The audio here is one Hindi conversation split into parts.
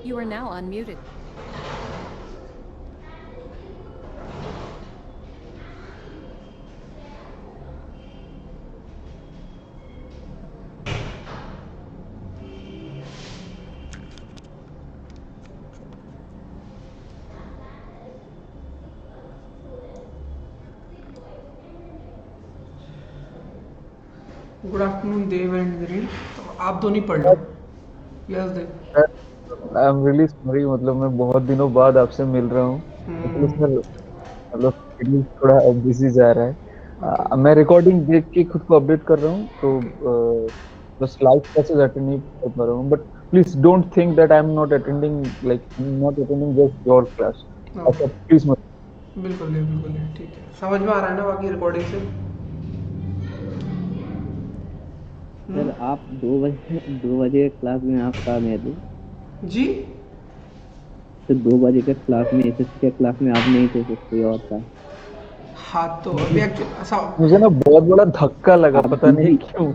You are now unmuted. Good afternoon Dev and Viren. तो आप दोनों ही पढ़ लो। Yes Dev. I am really sorry, मतलब मैं बहुत दिनों बाद आपसे मिल रहा हूँ। Actually okay. सर, मतलब schedule थोड़ा बिजी जा रहा है। मैं रिकॉर्डिंग देख के खुद को अपडेट कर रहा हूँ, तो ओके। बस लाइव क्लासेस अटेंड नहीं कर पा रहा हूँ। But please don't think that I am not attending, like I am not attending just your class. ऐसा प्लीज मत। बिल्कुल देव, बिल्कुल देव, ठीक है। समझ में आ रहा है ना बाकी रिकॉर्डिंग से? सर आप 2 बजे 2 बजे क्लास में आप था, मैं तो जी। तो 2 बजे के क्लास में, एसएससी के क्लास में आप नहीं थे, तो कोई और था। हाँ तो अभी एक्चुअली ऐसा मुझे ना बहुत बड़ा धक्का लगा, आप पता नहीं बिजी क्यों। आप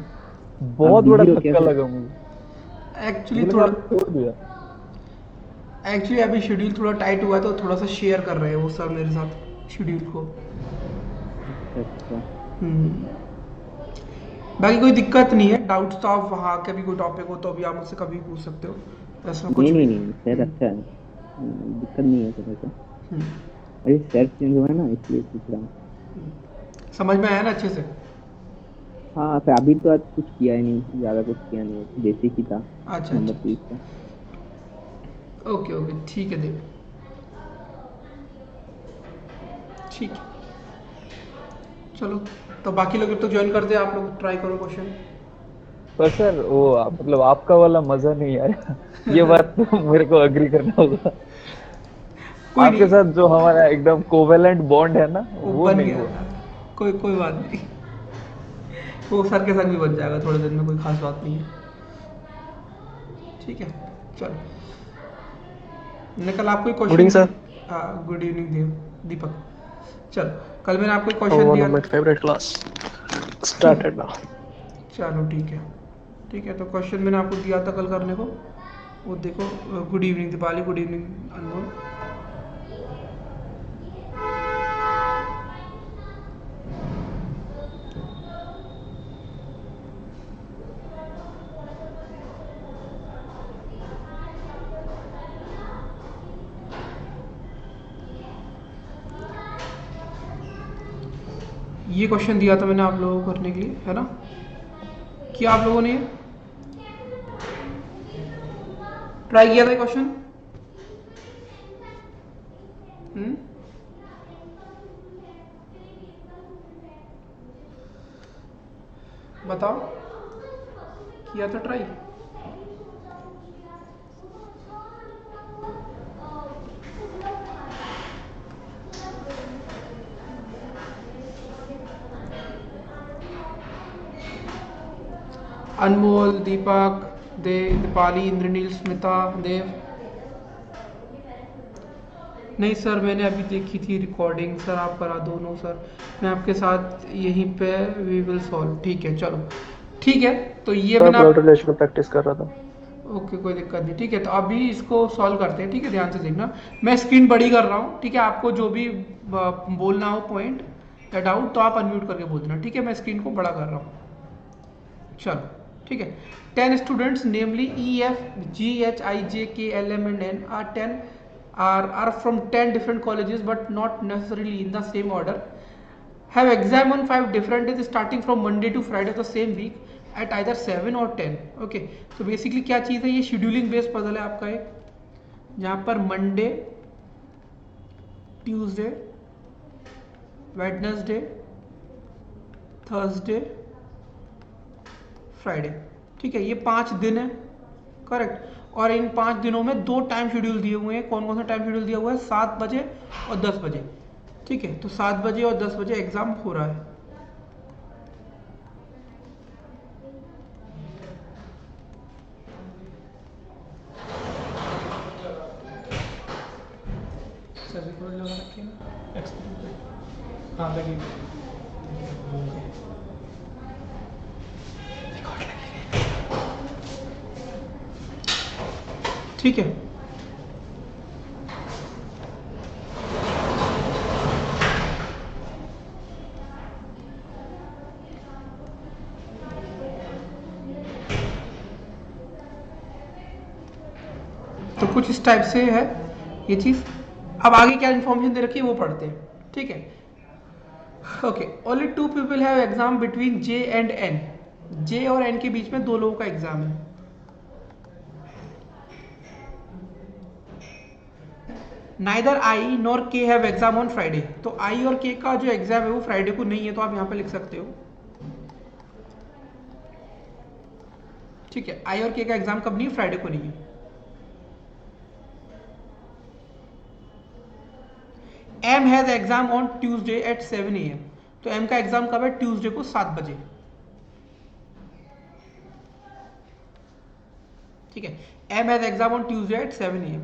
बहुत बड़ा बिजी हो क्या धक्का सर? लगा मुझे। एक्चुअली मुझे लगा थोड़ा आपने छोड़ दिया। एक्चुअली अभी शेड्यूल थोड़ा टाइट हुआ है, तो थोड़ा सा शेयर कर रहे हैं वो सर मेरे साथ शेड्यूल को। अच्छा अच्छा। हम्म। बाकी कोई दिक्कत नहीं है। डाउट्स तो आप वहाँ के भी कोई टॉपिक हो तो अभी आप मुझसे कभी पूछ सकते हो। ऐसा कुछ नहीं भी नहीं नहीं नहीं है। सर, अच्छा है। दिक्कत नहीं है सर ऐसा। हम्म। अरे सर चेंज हुआ है ना, इसलिए पूछ रहा हूँ। समझ में आया ना अच्छे से? हाँ सर, अभी तो आज कुछ किया ही नहीं, ज़्यादा कुछ किया नहीं है, बेसिक ही था। अच्छा नंबर अच्छा 30 का। अच्छा। ओके ओके, ठीक है देव। ठीक है, चलो। तो बाकी लोग तो ज्वाइन करते हैं, आप लोग ट्राई करो क्वेश्चन। पर सर वो मतलब आपका वाला मजा नहीं आया। ये बात तो मेरे को अग्री करना होगा। कोई आपके नहीं, साथ जो हमारा एकदम कोवेलेंट बॉन्ड है ना, वो वो बन नहीं गया हुआ। था। कोई कोई बात नहीं। वो सर के संग भी बन जाएगा थोड़े दिन में, कोई खास बात नहीं है। ठीक है, चलो। मैंने कल आपको एक गुड क्वेश्चन इवनिंग सर। दिया। हाँ, गुड इवनिंग देव, दीपक। चलो, कल मैंने आपको एक क्वेश्चन वन दिया ऑफ माय था। Favourite class started now. चलो ठीक है। ठीक है, तो क्वेश्चन मैंने आपको दिया था कल करने को। वो देखो। Good evening Deepali, good evening Anmol. ये क्वेश्चन दिया था मैंने आप लोगों को करने के लिए, है ना? क्या आप लोगों ने ट्राई किया था क्वेश्चन? हम्म। बताओ, किया था ट्राई? अनमोल, दीपक, दीपाली, इंद्रनील, स्मिता, देव। नहीं सर, मैंने अभी देखी थी रिकॉर्डिंग। सर आप करा दो। नो सर, मैं आपके साथ यहीं पे वी विल सॉल्व। ठीक है, चलो। ठीक है, तो ये मैंने ब्लड आप रिलेशन में प्रैक्टिस कर रहा था। ओके, कोई दिक्कत नहीं। ठीक है, तो अभी इसको सॉल्व करते हैं। ठीक है, ध्यान से देखना। मैं स्क्रीन बड़ी कर रहा हूँ। ठीक है, आपको जो भी बोलना हो पॉइंट या डाउट, तो आप अनम्यूट करके बोल देना। ठीक है, मैं स्क्रीन को बड़ा कर रहा हूँ। चलो, ठीक है। 10 students, namely E, F, G, H, I, J, K, L, M, and N, are from 10 different colleges, but not necessarily in the same order. Have exam on 5 different days, starting from Monday to Friday of the same week, at either 7 or 10. Okay, तो बेसिकली क्या चीज़ है? ये शेड्यूलिंग बेस्ड पजल है आपका एक, जहाँ पर Monday, Tuesday, Wednesday, Thursday, Friday. ठीक है, ये 5 दिन है। करेक्ट। और इन 5 दिनों में 2 टाइम शेड्यूल दिए हुए हैं। कौन कौन सा टाइम शेड्यूल दिया हुआ है? 7 बजे और 10 बजे। ठीक है, तो 7 बजे और 10 बजे एग्जाम हो रहा है। सर रिकॉर्ड लगा रखी है ना एक्सप्लेन पे? हाँ लगी। ठीक है, तो कुछ इस टाइप से है ये चीज़। अब आगे क्या इन्फॉर्मेशन दे रखी है वो पढ़ते हैं, ठीक है। Okay, only 2 people have exam between J and N. J और एन के बीच में 2 लोगों का एग्जाम है। नाइदर आई नॉर के हैव एग्जाम ऑन फ्राइडे। तो आई और के का जो एग्जाम है वो फ्राइडे को नहीं है, तो आप यहां पे लिख सकते हो, ठीक है। आई और के का एग्जाम कब नहीं है? फ्राइडे को नहीं है। M has exam on Tuesday at 7 AM। तो एम का एग्जाम कब है? ट्यूसडे को 7 बजे, ठीक है। M has exam on Tuesday at 7 AM।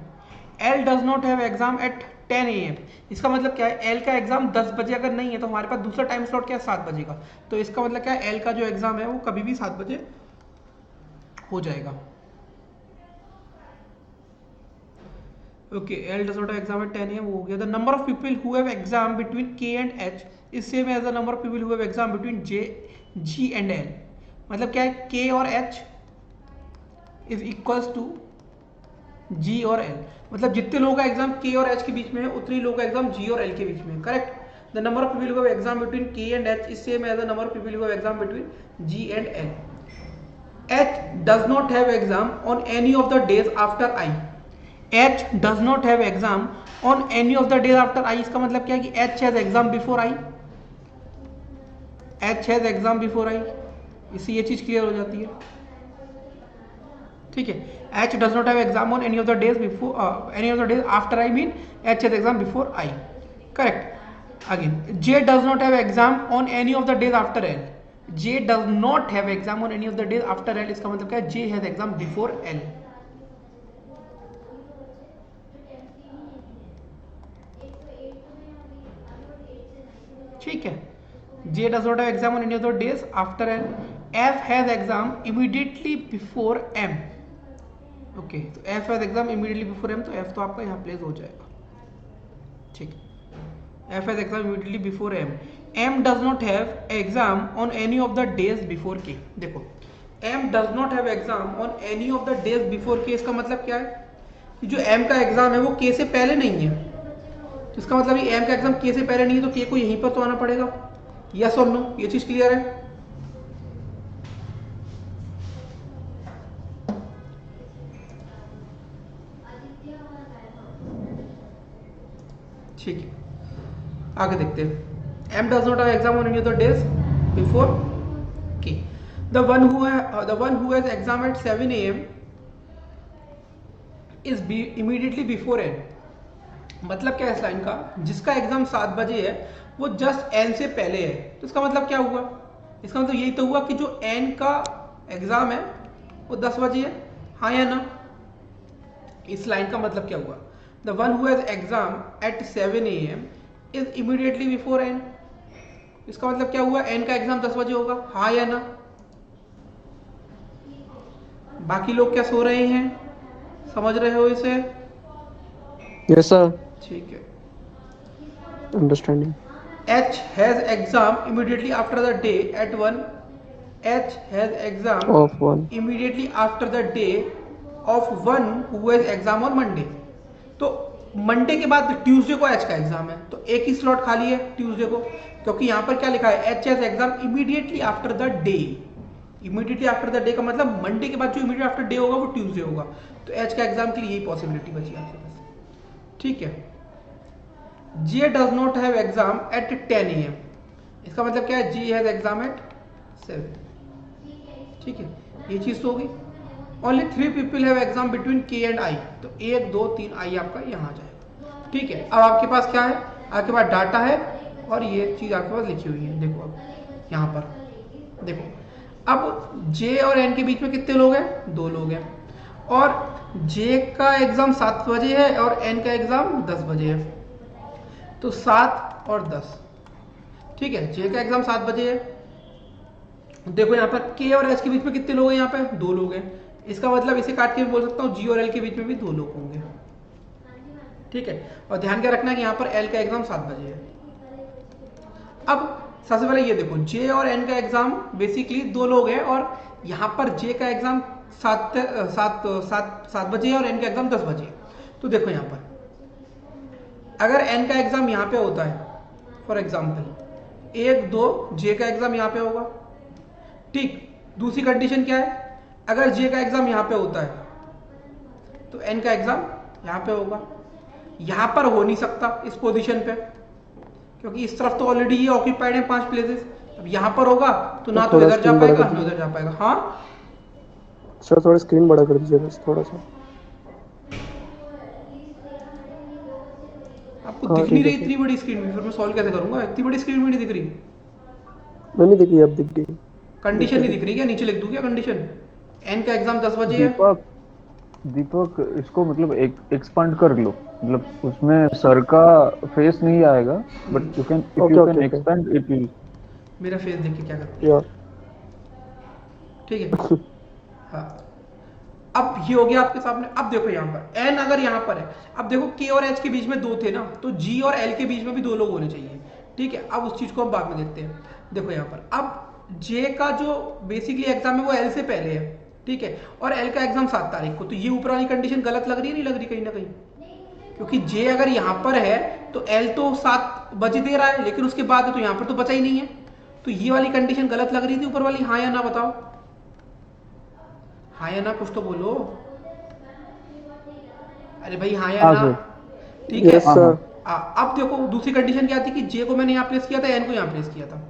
L does not have exam at 10 AM। इसका मतलब क्या है? एल का एग्जाम 10 बजे अगर नहीं है तो हमारे पास दूसरा टाइम स्लॉट क्या है? 7 बजे का। तो इसका मतलब क्या है? एल का जो एग्जाम है वो कभी भी 7 बजे हो जाएगा। Okay, L does not have exam at 10 AM वो हो गया। The number of people who have exam between K and H is same as the number of people who have exam between G and L. मतलब क्या है? के और H is equals to G और एल। मतलब जितने लोगों का एग्जाम के और एच के बीच में है उतने लोगों का एग्जाम जी और एल के बीच में है, correct. The number of people who have exam between K and H is same as the number of people who have exam between G and L. H does not have exam on any of the days after I. H does not have exam on any of the days after I. इसका मतलब क्या है कि H has exam before I. H has exam before I, इससे ये चीज क्लियर हो जाती है, ठीक है। H does not have exam on any of the days before any of the days after I mean H has exam before I, correct. Again J does not have exam on any of the days after L. J does not have exam on any of the days after L. इसका मतलब क्या है? जे हैज एग्जाम बिफोर एल। ठीक है, J does not have exam on any of the days after L. F has exam immediately before M. Okay, तो F has exam immediately before M, तो एफ तो आपका यहाँ प्लेस हो जाएगा, ठीक है। F has exam immediately before M. M does not have exam on any of the days before K. देखो, M does not have exam on any of the days before K. इसका मतलब क्या है कि जो एम का एग्जाम है वो के से पहले नहीं है। तो इसका मतलब ये एम का एग्जाम के से पहले नहीं है, तो के को यहीं पर तो आना पड़ेगा। यस और नो, ये चीज क्लियर है? ठीक है, आगे देखते हैं। M does not have exam on any of the days before K. The one who has exam at 7 AM is immediately before N. मतलब क्या है इस लाइन का? जिसका एग्जाम 7 बजे है वो जस्ट एन से पहले है। तो इसका मतलब क्या हुआ? इसका मतलब यही तो हुआ कि जो एन का एग्जाम है वो 10 बजे है, हाँ या ना? इस लाइन का मतलब क्या हुआ? The one who has exam at 7 AM is immediately before N. इसका मतलब क्या हुआ? एन का एग्जाम 10 बजे होगा, हाँ या ना? बाकी लोग क्या सो रहे हैं? समझ रहे हो इसे? Yes, sir. ठीक है। Understanding. H has exam immediately after the day at 1. H has exam Of one. immediately after the day of one who has exam on Monday. तो मंडे के बाद ट्यूसडे को एच का एग्जाम है, तो एक ही स्लॉट खाली है ट्यूसडे को, क्योंकि यहां पर क्या लिखा है? H has exam immediately after the day. Immediately after the day का मतलब मंडे के बाद जो इमीडिएट आफ्टर डे होगा वो ट्यूसडे होगा। तो एच का एग्जाम के लिए यही पॉसिबिलिटी बची आपके पास, ठीक है। J does not have exam at 10 AM। इसका मतलब क्या है? जी हैज एग्जाम एट 7, ठीक है। ये चीज तो होगी। Only 3 people have exam between K and I. तो 1 2 3 आई आपका यहाँ आ जाएगा, ठीक है। अब आपके पास क्या है? आपके पास डाटा है और ये चीज आपके पास लिखी हुई है। देखो अब यहाँ पर देखो, अब जे और एन के बीच में कितने लोग हैं? 2 लोग हैं, और जे का एग्जाम 7 बजे है और एन का एग्जाम 10 बजे है। तो 7 और 10, ठीक है। जे का एग्जाम 7 बजे है। देखो यहाँ पर के और एच के बीच में कितने लोग हैं? यहाँ पे 2 लोग हैं। इसका मतलब इसे काट के भी बोल सकता हूँ जी और एल के बीच में भी 2 लोग होंगे, ठीक है। और ध्यान क्या रखना है कि यहाँ पर एल का एग्जाम 7 बजे है। अब सबसे पहले ये देखो, जे और एन का एग्जाम बेसिकली 2 लोग हैं और यहाँ पर जे का एग्जाम सात बजे है और एन का एग्जाम 10 बजे है। तो देखो यहाँ पर अगर एन का एग्जाम यहाँ पे होता है, फॉर एग्जाम्पल 1 2 जे का एग्जाम यहाँ पे होगा, ठीक। दूसरी कंडीशन क्या है, अगर जे का एग्जाम यहाँ पे होता है तो एन का एग्जाम यहाँ पे होगा। यहाँ पर हो नहीं सकता इस पोजीशन पे, क्योंकि इस तरफ तो ऑलरेडी ये ऑक्यूपाइड है 5 प्लेसेस। अब यहाँ पर होगा तो ना तो थोड़ा इधर जा screen बड़ा पाएगा कर ना दीजिए। उधर जा पाएगा। हाँ सर थोड़ा स्क्रीन बड़ा कर दीजिए बस थोड़ा सा। आपको हाँ दिख नहीं ठीक है रही सर। इतनी बड़ी स्क्रीन में, फिर मैं सॉल्व कैसे करूंगा? इतनी बड़ी स्क्रीन में नहीं दिख रही। नहीं दिख गई, अब दिख गई। कंडीशन नहीं दिख रही क्या? नीचे लिख दूं क्या कंडीशन? एन का एग्जाम 10 बजे है। दीपक दीपक इसको मतलब एक्सपांड कर लो, मतलब उसमें सर का फेस नहीं आएगा, but you can if okay you okay can okay expand it will. मेरा फेस देख के क्या करते या हैं, ठीक है। हाँ अब ये हो गया आपके सामने। अब देखो यहाँ पर एन अगर यहाँ पर है, अब देखो के और एच के बीच में 2 थे ना, तो जी और एल के बीच में भी 2 लोग होने चाहिए, ठीक है। अब उस चीज को हम बाद में देखते हैं। देखो यहाँ पर अब जे का जो बेसिकली एग्जाम है वो एल से पहले है, ठीक है, और एल का एग्जाम 7 तारीख को। तो ये ऊपर वाली कंडीशन गलत लग रही है, नहीं लग रही कहीं ना कहीं? क्योंकि जे अगर यहाँ पर है तो एल तो 7 बजे दे रहा है, लेकिन उसके बाद है तो यहाँ पर तो बचा ही नहीं है। तो ये वाली कंडीशन गलत लग रही थी ऊपर वाली। हाँ या ना बताओ, हाँ या ना, कुछ तो बोलो। अरे भाई हाँ या हाँ ना, सर। ठीक है। Yes sir. अब देखो दूसरी कंडीशन क्या थी कि जे को मैंने यहाँ प्लेस किया था, एन को यहाँ प्लेस किया था,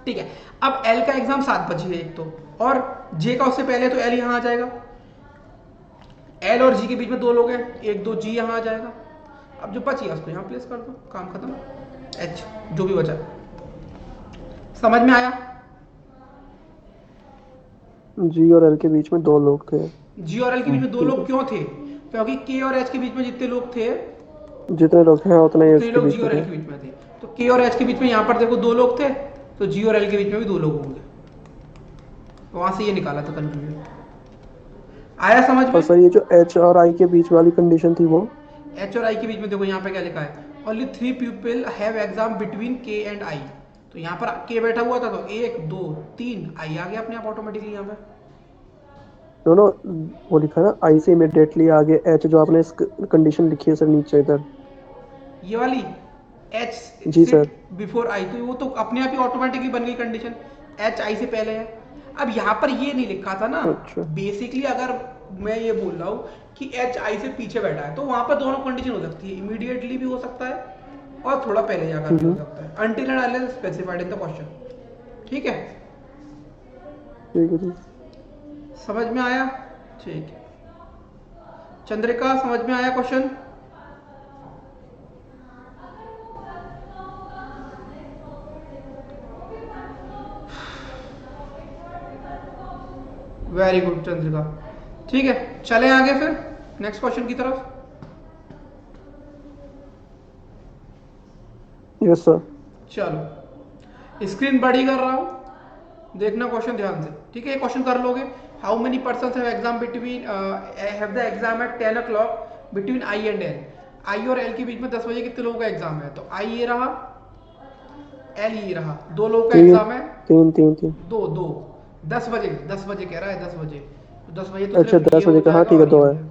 ठीक है। अब एल का एग्जाम 7 बजे है एक तो, और जे का उससे पहले, तो एल यहाँ आ जाएगा। एल और जी के बीच में 2 लोग हैं, 1 2 जी यहाँ आ जाएगा। अब जो बची है उसको यहाँ प्लेस कर दो, काम खत्म। एच जो भी बचा, समझ में आया? जी और एल के बीच में 2 लोग थे। जी और एल के बीच में 2 लोग क्यों थे? क्योंकि के और एच के बीच में जितने लोग थे जितने लोग हैं उतने ही उतने उसके लोग बीच जी में और एल थे। के बीच में थे। तो के और एच के बीच में यहाँ पर देखो 2 लोग थे, तो जी और एल के बीच में भी 2 लोग होंगे। तो वहां से ये निकाला था कंक्लूजन। आया समझ और में? सर ये जो एच और आई के बीच वाली कंडीशन थी वो एच और आई के बीच में देखो यहाँ पे क्या लिखा है, only 3 people have exam between K and I. तो यहाँ पर के बैठा हुआ था तो 1 2 3 आई आ गया अपने आप ऑटोमेटिकली यहाँ पे। दोनों वो लिखा ना आई से इमीडिएटली आगे एच, जो आपने इस कंडीशन लिखी है सर नीचे इधर। ये वाली एच जी से सर। बिफोर आई, तो वो तो अपने आप ही ऑटोमेटिकली बन गई कंडीशन, एच आई से पहले है। अब यहाँ पर ये नहीं लिखा था ना, अच्छा। बेसिकली अगर मैं ये बोल रहा हूँ कि एच आई से पीछे बैठा है, तो वहां पर दोनों कंडीशन हो सकती है, इमीडिएटली भी हो सकता है और थोड़ा पहले जाकर भी हो सकता है, until and unless specified in the question, ठीक है। ठीक है जी। समझ में आया? ठीक है। चंद्रिका समझ में आया क्वेश्चन? वेरी गुड चंद्रिका, ठीक है। चले आगे फिर नेक्स्ट क्वेश्चन की तरफ। Yes sir. चलो स्क्रीन बड़ी कर रहा हूं, देखना क्वेश्चन ध्यान से, ठीक है। ये क्वेश्चन कर लोगे। How many person have exam between have the exam at 10 o'clock between I and L. I और एल के बीच में 10 बजे कितने लोगों का एग्जाम है? तो आई ये रहा, एल ये रहा, 2 लोगों का एग्जाम है। 3 दो 10 बजे कह रहा है, 10 बजे। तो 10 बजे तो अच्छा सिर्फ 10 ये बजे हो का, हाँ जाएगा ठीक है और 2 ये हो है। जाएगा।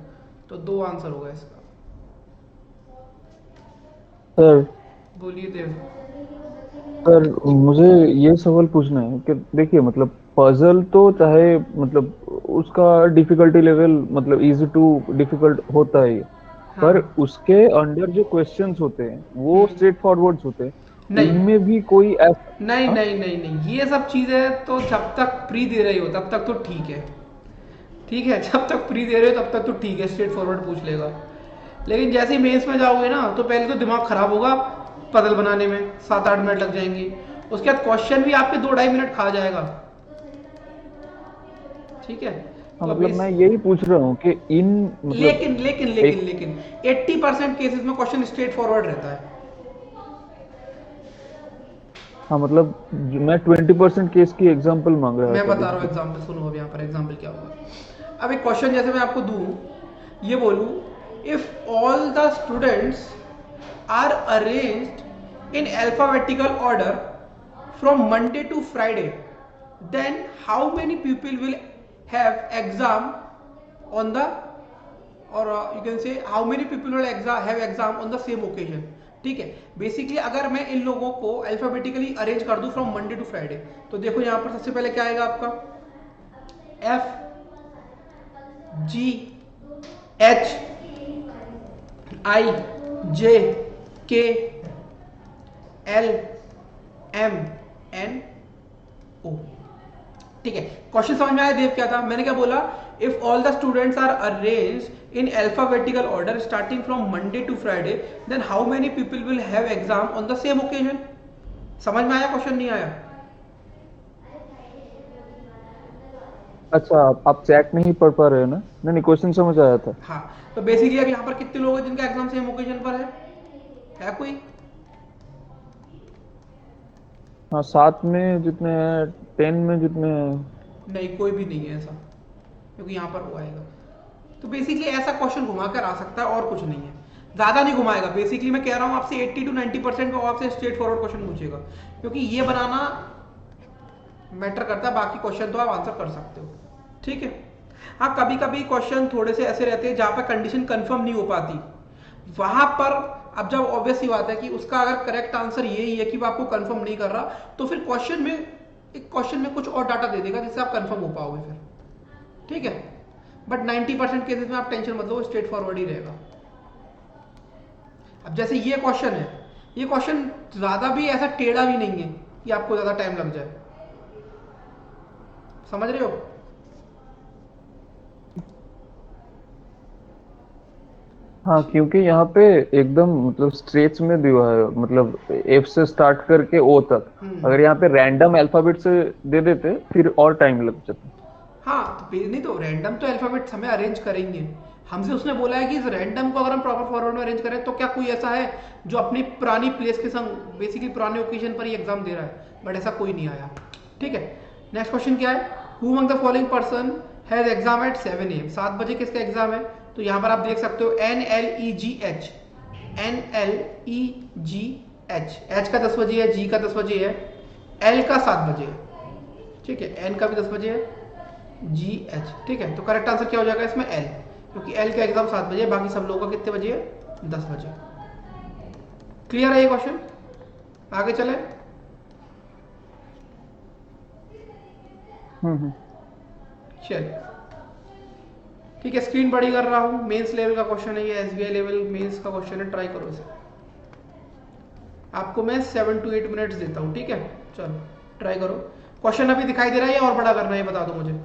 तो 2 आंसर होगा इसका। सर बोलिए देव। सर मुझे ये सवाल पूछना है कि देखिए मतलब पजल तो चाहे मतलब उसका डिफिकल्टी लेवल मतलब इजी टू डिफिकल्ट होता है, हाँ पर उसके अंडर जो क्वेश्चंस होते हैं वो स्ट्रेट फॉरवर्ड्स होते हैं, नहीं उनमें भी कोई ऐसा। नहीं हाँ? नहीं नहीं नहीं, ये सब चीजें तो जब तक प्री दे रही हो तब तक तो ठीक है, ठीक है। जब तक प्री दे रहे हो तब तक तो ठीक है, स्ट्रेट फॉरवर्ड पूछ लेगा। लेकिन जैसे ही मेंस में जाओगे ना, तो पहले तो दिमाग खराब होगा पजल बनाने में, 7-8 मिनट लग जाएंगे। उसके बाद क्वेश्चन भी आपके 2-2.5 मिनट खा जाएगा, ठीक है। हाँ, तो मतलब अभी मैं यही पूछ रहा हूँ कि इन मतलब लेकिन लेकिन लेकिन एक लेकिन 80% केसेस में क्वेश्चन स्ट्रेट फॉरवर्ड रहता है। हाँ मतलब मैं 20% केस की एग्जांपल मांग रहा मैं था बता रहा हूँ बेसिकली। एग्जाम्पल, सुनो अब यहाँ पर एग्जाम्पल क्या होगा। अब एक क्वेश्चन जैसे मैं आपको दूं, ये बोलूं, if all the students are arranged in alphabetical order from Monday to Friday, then how many people will have exam on the, or you can say how many people will have exam on the same occasion. ठीक है, बेसिकली अगर मैं इन लोगों को अल्फाबेटिकली अरेंज कर दूं फ्रॉम मंडे टू फ्राइडे, तो देखो यहां पर सबसे पहले क्या आएगा आपका F G H I J K L M N O। ठीक है, क्वेश्चन समझ में आया देव? क्या था, मैंने क्या बोला, if all the students are arranged in alphabetical order starting from Monday to Friday, then how many people will have exam on the same occasion. समझ में आया क्वेश्चन? नहीं आया? अच्छा, आप चैट नहीं पढ़ पा रहे हो ना? नहीं नहीं, क्वेश्चन समझ आया था। हाँ, तो बेसिकली अब यहाँ पर कितने लोग हैं जिनका एग्जाम सेम ओकेजन पर है कोई? हाँ, 7 में जितने हैं, 10 में जितने हैं। नहीं, कोई भी नहीं है ऐसा, क्योंकि यहाँ पर वो आएगा। तो बेसिकली ऐसा क्वेश्चन घुमा कर आ सकता है और कुछ नहीं है, ज्यादा नहीं घुमाएगा। बेसिकली मैं कह रहा हूँ आपसे 80 to 90% वो आपसे स्ट्रेट फॉरवर्ड क्वेश्चन पूछेगा, क्योंकि ये बनाना मैटर करता है, बाकी क्वेश्चन तो आप आंसर कर सकते हो। ठीक है, हाँ कभी कभी क्वेश्चन थोड़े से ऐसे रहते हैं जहां पर कंडीशन कंफर्म नहीं हो पाती, वहां पर अब जब ऑब्वियस ही बात है कि उसका अगर करेक्ट आंसर यही है कि वो आपको कंफर्म नहीं कर रहा, तो फिर क्वेश्चन में कुछ और डाटा दे देगा जिससे आप कंफर्म हो पाओगे फिर। ठीक है, बट 90% केसेस में आप टेंशन मत लो, स्ट्रेट फॉरवर्ड ही रहेगा। अब जैसे ये क्वेश्चन है, ये क्वेश्चन ज्यादा भी ऐसा टेढ़ा भी नहीं है कि आपको ज्यादा टाइम लग जाए। समझ रहे हो? हाँ, क्योंकि यहाँ पे एकदम मतलब स्ट्रेच में दिया है, मतलब एफ से स्टार्ट करके ओ तक। अगर यहाँ पे रैंडम अल्फाबेट से दे देते फिर और टाइम लग जाता। हाँ, तो नहीं तो रैंडम तो अल्फाबेट्स हमें अरेंज करेंगे, हमसे उसने बोला है कि इस रैंडम को अगर हम प्रॉपर फॉरवर्ड में अरेंज करें तो क्या कोई ऐसा है जो अपनी पुरानी प्लेस के संग बेसिकली पुराने ओकेजन पर ही एग्जाम दे रहा है, बट ऐसा कोई नहीं आया। ठीक है, नेक्स्ट क्वेश्चन क्या है, who among the following person has exam at 7 AM, 7 बजे किसका एग्जाम है? तो यहाँ पर आप देख सकते हो NLEGH, NLEGH, H का 10 बजे है, G का 10 बजे है, L का 7 बजे है। ठीक है, N का भी 10 बजे है, GH। ठीक है, तो करेक्ट आंसर क्या हो जाएगा इसमें? L, क्योंकि L का एग्जाम 7 बजे है, बाकी सब लोगों का कितने बजे है? 10 बजे। क्लियर है ये क्वेश्चन? आगे चले। हम्म। चलिए ठीक है, स्क्रीन बड़ी कर रहा हूँ। मेंस लेवल का क्वेश्चन है ये, SBI लेवल मेंस का क्वेश्चन है, ट्राई करो इसे। आपको मैं 7 to 8 मिनट्स देता हूँ। ठीक है, चलो ट्राई करो। क्वेश्चन अभी दिखाई दे रहा है या और बड़ा करना है, ये बता दो मुझे।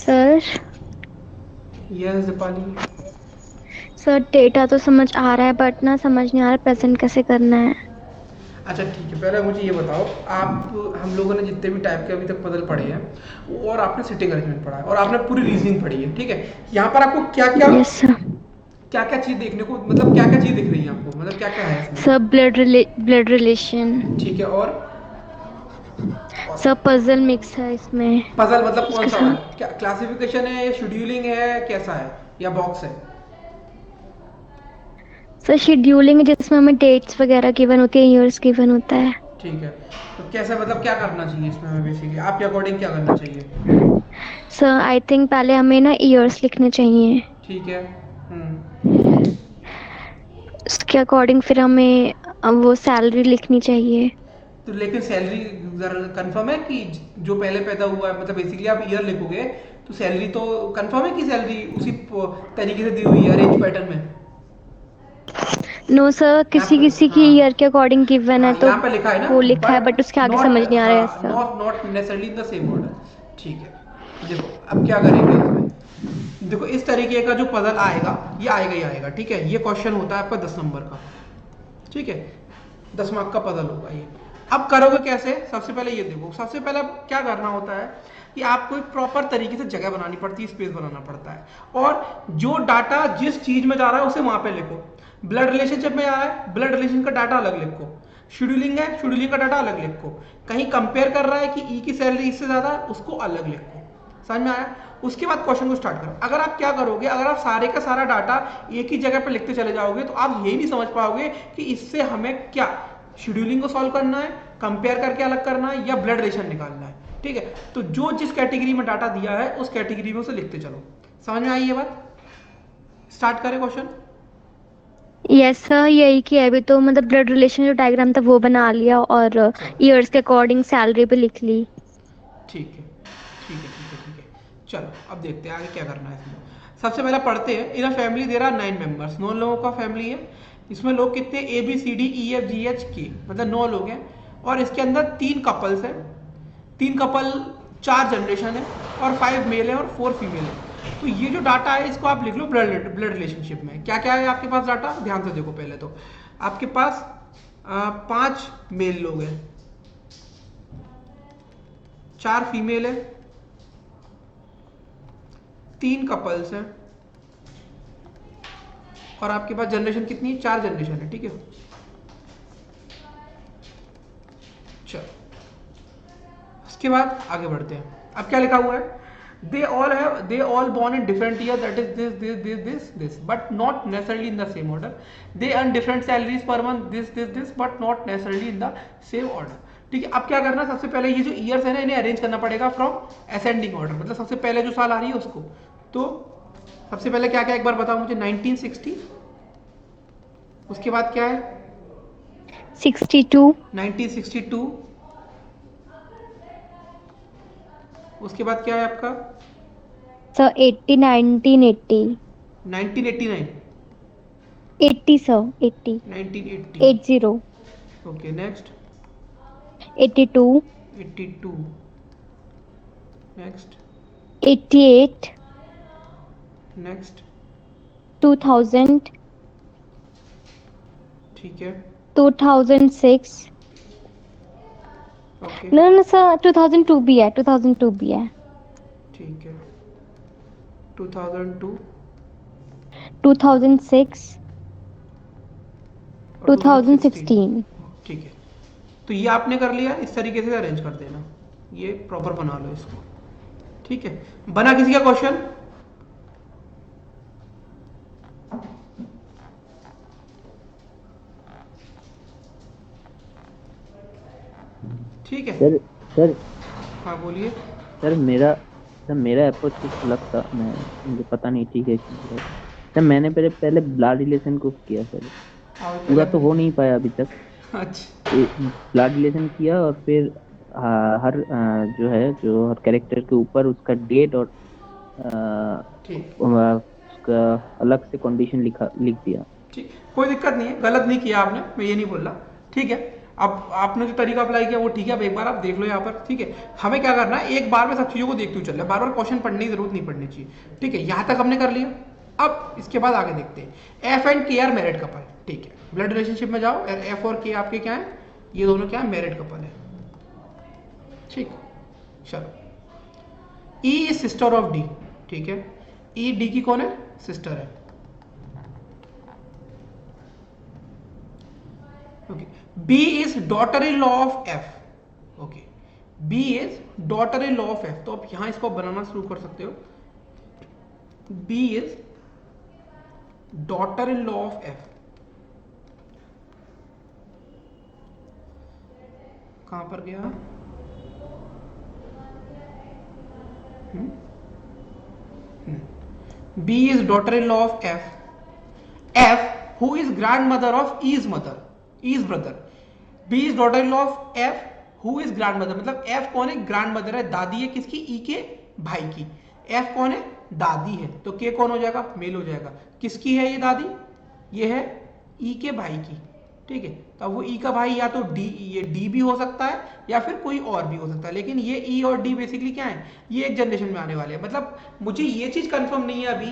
Sir yes Deepali. Sir data तो समझ आ रहा है बट ना समझ नहीं आ रहा प्रेजेंट कैसे करना है। अच्छा ठीक है, पहले मुझे ये बताओ, आप हम लोगों ने जितने भी टाइप के अभी तक पजल पढ़े हैं और आपने सिटिंग अरेंजमेंट पढ़ा है और आपने पूरी रीजनिंग पढ़ी है, ठीक है। यहाँ पर आपको क्या क्या यस सर। क्या क्या चीज़ देखने को, मतलब क्या क्या चीज़ दिख रही है आपको, मतलब क्या क्या है इसमें? Sir blood relation. ठीक है, और सर पजल मिक्स है इसमें। पजल मतलब कौन उसके सा है? साथ क्या क्लासिफिकेशन है या शेड्यूलिंग है, कैसा है, या बॉक्स है? सर शेड्यूलिंग है जिसमें हमें डेट्स वगैरह गिवन होती है, ईयर्स गिवन होता है। ठीक है, तो कैसे, मतलब क्या करना चाहिए इसमें हमें, बेसिकली आपके अकॉर्डिंग क्या करना चाहिए? सर आई थिंक पहले हमें ना ईयर्स लिखने चाहिए। ठीक है। उसके अकॉर्डिंग फिर हमें वो सैलरी लिखनी चाहिए। तो लेकिन सैलरी कंफर्म है कि जो पहले पैदा हुआ है, मतलब बेसिकली आप ईयर लिखोगे तो सैलरी तो कंफर्म है कि सैलरी उसी तरीके से दी हुई है अरेंज पैटर्न में? नो सर, यहाँ किसी पे, किसी की हाँ ईयर के अकॉर्डिंग गिवन है हाँ, तो यहाँ पे लिखा है ना, वो लिखा है बट बट उसके आगे नॉट, समझ नहीं आ रहा है हाँ, sir. Not necessarily in the same order. ठीक है, देखो अब क्या करेंगे इसमें। देखो इस तरीके का जो पजल आएगा ये आएगा ही आएगा, ठीक है। ये क्वेश्चन होता है आपका 10 नंबर का, ठीक है, 10 मार्क का पजल होगा ये। अब करोगे कैसे? सबसे पहले ये देखो, सबसे पहले अब क्या करना होता है कि आपको एक प्रॉपर तरीके से जगह बनानी पड़ती है, स्पेस बनाना पड़ता है, और जो डाटा जिस चीज में जा रहा है उसे वहां पे लिखो। ब्लड रिलेशनशिप में आ रहा है, ब्लड रिलेशन का डाटा अलग लिखो। शेड्यूलिंग है, शेड्यूलिंग का डाटा अलग लिखो। कहीं कंपेयर कर रहा है कि ई की सैलरी इससे ज्यादा है, उसको अलग लिखो। समझ में आया? उसके बाद क्वेश्चन को स्टार्ट करो। अगर आप क्या करोगे, अगर आप सारे का सारा डाटा एक ही जगह पर लिखते चले जाओगे तो आप यही नहीं समझ पाओगे कि इससे हमें क्या शेड्यूलिंग को सॉल्व करना है, कंपेयर करके अलग करना है, या ब्लड रिलेशन निकालना है, ठीक है। तो जो जिस कैटेगरी में डाटा दिया है उस कैटेगरी में उसे लिखते चलो। समझ में आई ये बात? स्टार्ट करें क्वेश्चन। यस सर, यही किया अभी तो, मतलब ब्लड रिलेशन जो डायग्राम था वो बना लिया और चलो ईयर्स के अकॉर्डिंग सैलरी भी लिख ली। ठीक है, ठीक है, ठीक है, ठीक है। चलो अब देखते हैं आगे क्या करना है इसमें। सबसे पहले पढ़ते हैं। In a family there are 9 members. 9 लोगों का फैमिली है। इसमें लोग कितने? A B C D E F G H K, मतलब 9 लोग हैं। और इसके अंदर 3 कपल्स हैं। 3 कपल, 4 जनरेशन है, और 5 मेल है और 4 फीमेल है। तो ये जो डाटा है इसको आप लिख लो ब्लड रिलेशनशिप में। क्या क्या है आपके पास डाटा, ध्यान से देखो। पहले तो आपके पास 5 मेल लोग हैं, 4 फीमेल है, 3 कपल्स हैं, और आपके पास जनरेशन कितनी है? 4 जनरेशन है, ठीक है। चलो उसके बाद आगे बढ़ते हैं। अब क्या लिखा हुआ है? they all born in different year, that is this but not necessarily in the same order. They earn different salaries per month, this but not necessarily in the same order, ठीक है। अब क्या करना, सबसे पहले ये जो ईयर्स है ना, इन्हें अरेंज करना पड़ेगा फ्रॉम असेंडिंग ऑर्डर, मतलब सबसे पहले जो साल आ रही है उसको। तो सबसे पहले क्या क्या, एक बार बताओ मुझे। 1960, उसके बाद क्या है? 62, 1962, उसके बाद क्या है आपका? Sir 80, 1980, 1989, 80 sir, 80, 1980, 80, okay. Next 82, 82, next 88, next 2000, ठीक है, 2006। ओके, नो नो सर, 2002 भी है, 2002 भी है। ठीक है। 2002 2006, और 2016, 2016। ठीक है। तो ये आपने कर लिया, इस तरीके से अरेंज कर देना, ये प्रॉपर बना लो इसको, ठीक है। बना किसी का क्वेश्चन? ठीक है। सर सर हाँ बोलिए। सर मेरा अप्रोच कुछ अलग था। मुझे पता नहीं, ठीक है कि सर मैंने पहले ब्लड रिलेशन को किया सर, पूरा तो हो नहीं पाया अभी तक। अच्छा, ब्लड रिलेशन किया और फिर जो हर कैरेक्टर के ऊपर उसका डेट और ठीक उसका अलग से कंडीशन लिख दिया। ठीक, कोई दिक्कत नहीं है, गलत नहीं किया आपने, मैं ये नहीं बोल रहा, ठीक है। अब आपने जो तरीका अप्लाई किया वो ठीक है, अब एक बार आप देख लो यहाँ पर, ठीक है। हमें क्या करना है, एक बार में सब चीज़ों को देखते हुए चल रहा है, बार बार क्वेश्चन पढ़ने की जरूरत नहीं पड़नी चाहिए, ठीक है। यहाँ तक हमने कर लिया। अब इसके बाद आगे देखते हैं। एफ एंड के आर मैरिड कपल, ठीक है। ब्लड रिलेशनशिप में जाओ, एफ और के आपके क्या है, ये दोनों क्या है, मैरिड कपल है, ठीक। चलो, E is sister of D, ठीक है। ई डी की कौन है, सिस्टर है, okay. B is daughter in law of F, okay. B is daughter in law of F, तो आप यहां इसको बनाना शुरू कर सकते हो। B is daughter in law of F, कहां पर गया, B is daughter-in-law of F. F, who is grandmother of E's mother, E's brother. B is daughter-in-law of F, who is grandmother. मतलब F कौन है, ग्रैंडमदर है, दादी है किसकी, E के भाई की। F कौन है, दादी है, तो K कौन हो जाएगा, मेल हो जाएगा। किसकी है ये दादी, ये है E के भाई की, ठीक है। तो वो E का भाई या तो D, ये D भी हो सकता है या फिर कोई और भी हो सकता है, लेकिन ये E और D बेसिकली क्या है, ये एक जनरेशन में आने वाले हैं। मतलब मुझे ये चीज कंफर्म नहीं है अभी,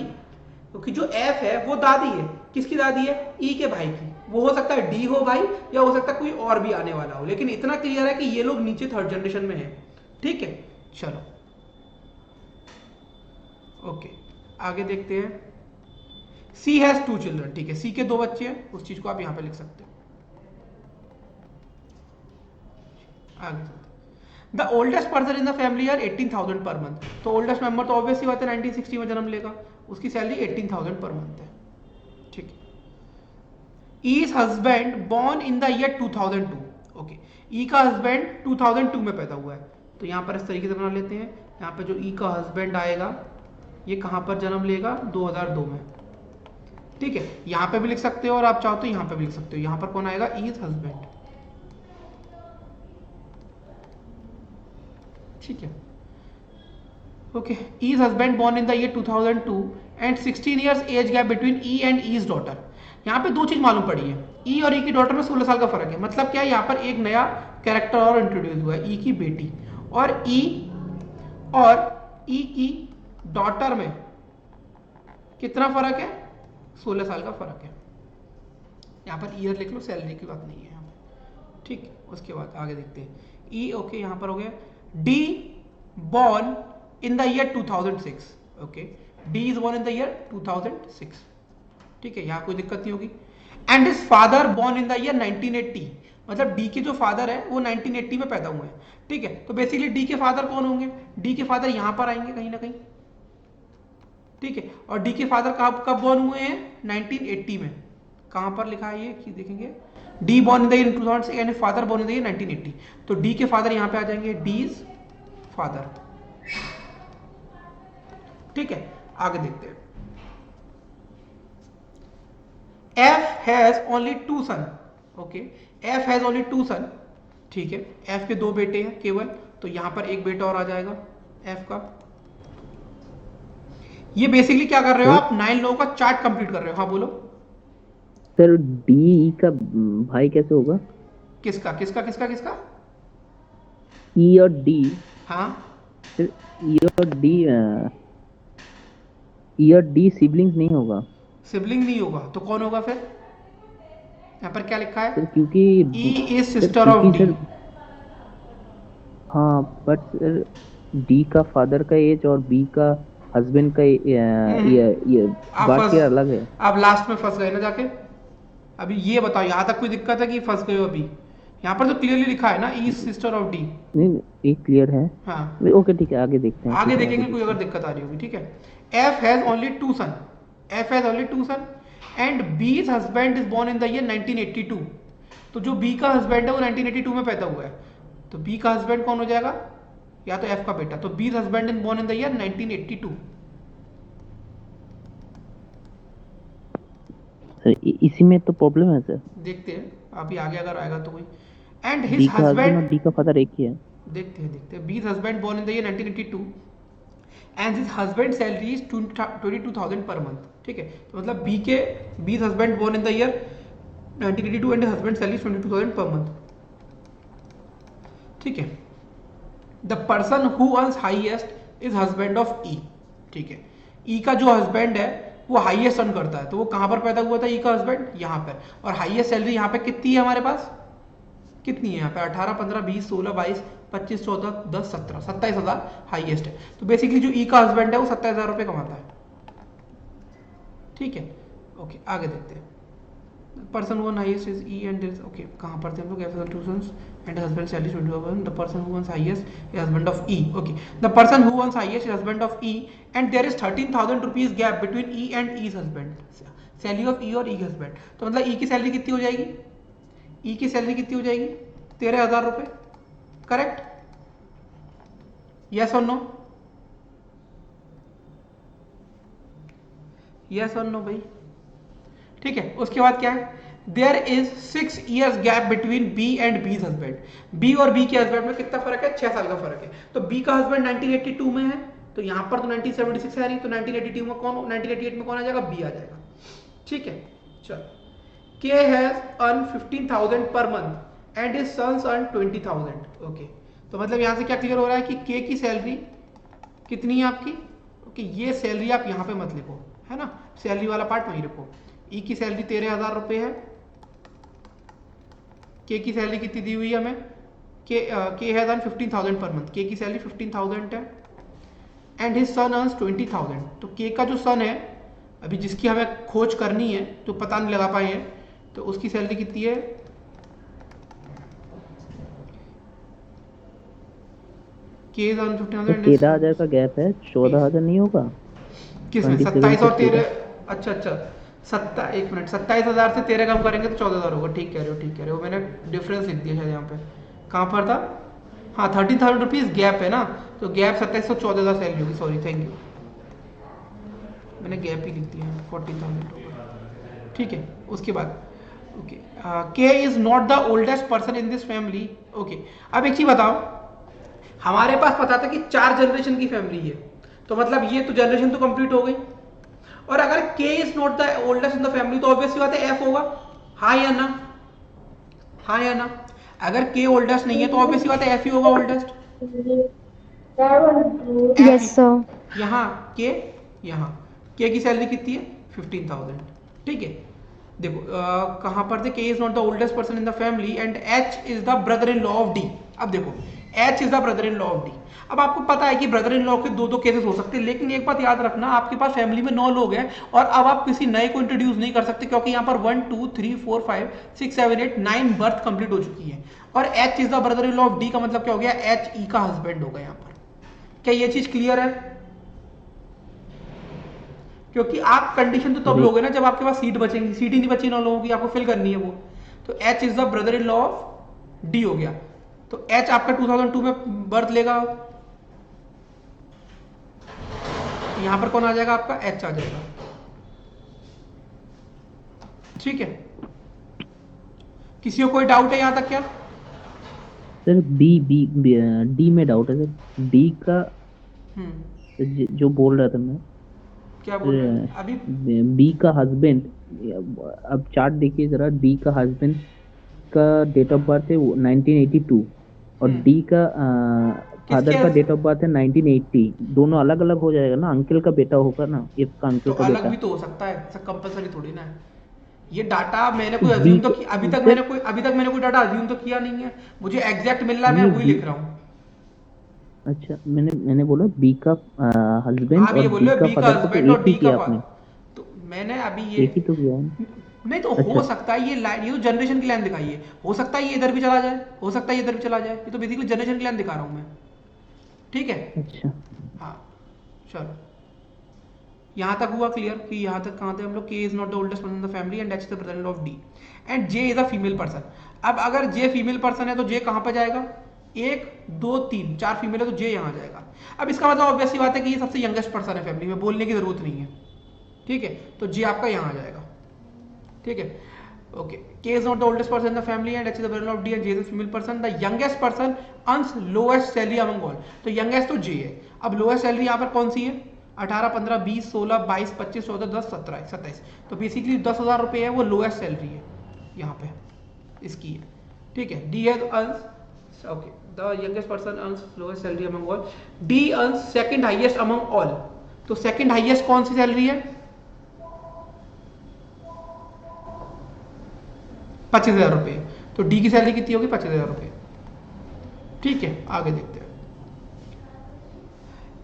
क्योंकि जो F है वो दादी है, किसकी दादी है, E के भाई की। वो हो सकता है D हो भाई, या हो सकता है कोई और भी आने वाला हो, लेकिन इतना क्लियर है कि ये लोग नीचे थर्ड जनरेशन में है, ठीक है। चलो ओके, आगे देखते हैं। C हैज 2 चिल्ड्रन, ठीक है। C के 2 बच्चे हैं, उस चीज को आप यहां पे लिख सकते हो। The oldest person in the family are 18,000 पर मंथ, तो ओल्डेस्ट मेंबर तो ऑब्वियसली बात है 1960 में जन्म लेगा, उसकी सैलरी 18,000 पर मंथ है, ठीक है। E's husband born in the year 2002, okay. E का हस्बैंड 2002 में पैदा हुआ है, तो यहां पर इस तरीके से बना लेते हैं। यहां पर जो ई का हस्बैंड आएगा ये कहां पर जन्म लेगा, 2002 में, ठीक है। यहां पे भी लिख सकते हो और आप चाहो तो यहां पे भी लिख सकते हो। यहां पर कौन आएगा, ईज हस्बैंड, ठीक है, okay. E's husband born in the year 2002 and 16 years age gap between E and E's daughter. यहाँ पे 2 चीज मालूम पड़ी है, ई और ई की डॉटर में 16 साल का फर्क है। मतलब क्या है, यहाँ पर एक नया कैरेक्टर और इंट्रोड्यूस हुआ है, ई की बेटी, और ई की डॉटर में कितना फर्क है, 16 साल का फर्क है। यहाँ पर ईयर लिख लो, सैलरी की बात नहीं है यहाँ पर, ठीक। उसके बाद आगे देखते हैं। ई ओके, यहाँ पर हो गया। D born in the year 2006, okay. D is born in the year 2006, ठीक है, यहाँ कोई दिक्कत नहीं होगी। And his father born in the year 1980, मतलब D के जो फादर है वो 1980 में पैदा हुए हैं, ठीक है। तो बेसिकली D के फादर कौन होंगे, D के फादर यहाँ पर आएंगे कहीं ना कहीं, ठीक है। और D के फादर कब बॉर्न हुए हैं, 1980 में। कहां पर लिखा है ये कि देखेंगे, D born in the year 2006 and father born in the year 1980, तो D के फादर यहां पे आ जाएंगे, D's फादर, ठीक है। आगे देखते हैं। F has only 2 son, okay. F has only 2 son, ठीक है। F के 2 बेटे हैं केवल, तो यहां पर एक बेटा और आ जाएगा F का। ये बेसिकली क्या कर रहे हो आप, 9 लोगों का चार्ट कंप्लीट कर रहे हो। हाँ बोलो सर, डी का भाई कैसे होगा, किसका किसका किसका किसका, ई और डी, हाँ सर ई और डी सिबलिंग्स नहीं होगा, सिबलिंग नहीं होगा तो कौन होगा फिर, यहाँ पर क्या लिखा है, सर क्योंकि ई इज सिस्टर ऑफ डी। हाँ बट सर डी का फादर का एज और बी का हस्बैंड का ये बात क्या अलग है। आप लास्ट में फंस गए ना जाके। अभी ये बताओ, यहाँ तक कोई दिक्कत है कि फंस गए हो अभी, यहाँ पर तो क्लियरली लिखा है ना, ई सिस्टर ऑफ डी। नहीं ये क्लियर है, हाँ ओके ठीक है, आगे देखते हैं, आगे देखेंगे कोई अगर दिक्कत आ रही होगी, ठीक है। F has only 2 son, F has only 2 son and B's husband is born in the year 1982, तो जो बी का हस्बैंड है वो 1982 में पैदा हुआ है, तो बी का हस्बैंड कौन हो जाएगा, या तो एफ का बेटा, तो B's husband is born in the year 1982। Sir इसी में तो प्रॉब्लम है सर, देखते हैं अभी आगे अगर आएगा तो कोई। एंड डी हिज का हस्बैंड और हस्बैंड, डी का फादर एक ही है, देखते हैं B's husband born in the year 1982 and his husband salary is 22,000 per month, ठीक है। तो मतलब B's husband born in the year 1982 and husband salary 22,000 per month, ठीक है। The person who earns highest is husband of E, ठीक है। ई का जो हस्बैंड है वो हाईएस्ट अर्न करता है, तो वो कहां पर पैदा हुआ था ई का हस्बैंड, यहां पर। और हाईएस्ट सैलरी यहां पे कितनी है हमारे पास, कितनी है यहाँ पे 18, 15, 20, 16, 22, 25, 14, 10, 17, 27,000 हाईएस्ट है। तो बेसिकली जो ई का हस्बैंड है वो 27,000 रुपये कमाता है, ठीक है। ओके आगे देखते हैं। Person one highest is E and this, okay कहाँ पर थे हम लोग, F two sons and husband salary 21,000, the person who earns highest is husband of E, okay the person who earns highest is husband of E and there is 13,000 rupees gap between E and E's husband, salary of E और ई हस्बैड। तो मतलब ई की सैलरी कितनी हो जाएगी, ई की सैलरी कितनी हो जाएगी 13,000 रुपये, करेक्ट, यस और नो, यस और नो भाई, ठीक है। उसके बाद क्या है, there is 6 years gap between B and B's husband, B और बी के हस्बैंड में कितना फर्क है, 6 साल का फर्क है। तो बी का हस्बैंड 1982 में है, तो यहां पर तो 1976 है नहीं, तो 1982 में कौन, 1988 में कौन आ जाएगा, बी आ जाएगा, ठीक है। चलो, के हैज अर्न 15,000 पर month and his sons earn 20,000, okay. तो मतलब यहां से क्या क्लियर हो रहा है कि के की सैलरी कितनी है आपकी, ओके ये सैलरी आप यहां पे मत लिखो, है ना, सैलरी वाला पार्ट वहीं रखो। ई की सैलरी 13,000 रुपये है, के की सैलरी कितनी दी हुई है हमें, के हैज अर्न 15,000 पर मंथ, के की सैलरी 15,000 है एंड हिज सन अर्न्स 20,000। तो के का जो सन है अभी जिसकी हमें खोज करनी है, तो पता नहीं लगा पाए हैं, तो उसकी सैलरी कितनी है, के इज अर्न 15,000, 13,000 का गैप है, 14,000 नहीं होगा किसमें 27 27 और से 13, अच्छा अच्छा 27,000 से 13 कम करेंगे तो 14,000 होगा, ठीक कह रहे हो, ठीक कह रहे हो, मैंने डिफरेंस लिख दिया शायद यहाँ पे, कहाँ पर था, हाँ 13,000 रुपीज गैप है ना, तो गैप 27 से 14,000 सैलरी होगी, सॉरी थैंक यू, मैंने गैप ही लिख दिया है, 14,000 होगा, ठीक है। उसके बाद ओके, के is not the oldest person in this family, okay. अब एक चीज बताओ, हमारे पास पता था कि 4 जनरेशन की फैमिली है, तो मतलब ये तो जनरेशन तो कंप्लीट हो गई, और अगर K is not the oldest in the family तो ऑब्वियसली बात है F होगा, हाँ या ना, हाँ या ना। अगर K ओल्डेस्ट नहीं है तो ऑब्वियसली बात है F ही होगा ओल्डेस्ट, यस सर। यहाँ K, यहाँ K की सैलरी कितनी है 15,000, ठीक है। देखो कहां पर थे, K is not the oldest person in the family and H is the brother in law of D। अब देखो H is the brother in law of D। अब आपको पता है कि ब्रदर इन लॉ के दो केसेस हो सकते हैं, लेकिन एक बात याद रखना, आपके पास फैमिली में 9 लोग हैं और अब आप किसी नए को इंट्रोड्यूस नहीं कर सकते, क्योंकि यहाँ पर 1 2 3 4 5 6 7 8 9 बर्थ कंप्लीट हो चुकी है। और H is the brother in law of D का मतलब क्या हो गया, H E का हस्बैंड होगा यहाँ पर। क्या ये चीज क्लियर है? क्योंकि आप कंडीशन तो तब लोगे ना जब आपके पास सीट बचेंगी, सीट ही नहीं बची 9 लोगों की, आपको फिल करनी है वो। तो H is the brother in law of D हो गया, तो H आपका 2002 में बर्थ लेगा, यहां पर कौन आ जाएगा आपका, H आ जाएगा, ठीक है। किसी को कोई डाउट है यहां तक क्या? सर डी में डाउट है सर, डी का जो बोल रहा था मैं, क्या बोल रहे हैं अभी, बी का हस्बैंड, अब चार्ट देखिए जरा, डी का हस्बैंड का डेट ऑफ बर्थ है 1982 और डी का फादर का डेट ऑफ बर्थ है 1980, दोनों अलग अलग हो जाएगा ना, अंकल का बेटा होगा ना, इसका अंकल तो का अलग बेटा भी तो हो सकता है, सब कंपलसरी थोड़ी ना है। ये डाटा मैंने कोई अज्यूम तो अभी तक मैंने कोई डाटा अज्यूम तो किया नहीं है, मुझे एग्जैक्ट मिल रहा है, मैं वही लिख रहा हूँ। अच्छा मैंने बोला बी का हस्बैंड आप और ये बोल रहे हो डी बी का का फादर को तो हस्बैंड और एक ही डी किया का आपने, फादर, तो मैंने अभी ये एक ही तो किया है। नहीं, तो अच्छा। हो सकता है ये लाइन, ये तो जनरेशन की लाइन दिखाई है, हो सकता है ये इधर भी चला जाए, हो सकता है ये इधर भी चला जाए, ये तो बेसिकली जनरेशन की लाइन दिखा रहा हूँ मैं, ठीक है। अच्छा हाँ चलो, यहाँ तक हुआ क्लियर कि यहाँ तक कहाँ थे हम लोग, K is not the oldest person in the family and H is the brother in law of D and J is a female person. अब अगर J फीमेल पर्सन है तो J कहाँ पर जाएगा, 1 2 3 4 फीमेल है तो J यहाँ जाएगा। अब इसका मतलब ऑब्वियसली बात है कि ये सबसे यंगेस्ट पर्सन है फैमिली में, बोलने की जरूरत नहीं है, ठीक है। तो J आपका यहाँ आ जाएगा, ठीक है, okay. K is not the oldest person in the family and H is the brother of D and J is a female person. The youngest person earns lowest salary among all. तो youngest तो J है। अब lowest salary यहाँ पर कौन सी है, 18 15 20 16 22 25 14 10 17 27, तो बेसिकली 10,000 रुपये है, वो लोएस्ट सैलरी है यहाँ पे इसकी है, ठीक है। D has earns okay, the youngest person earns lowest salary among all, D earns second highest among all. तो सेकंड हाईएस्ट कौन सी सैलरी है? 25,000 रुपये। तो डी की सैलरी कितनी होगी? 25,000 रुपये। ठीक है, आगे देखते हैं।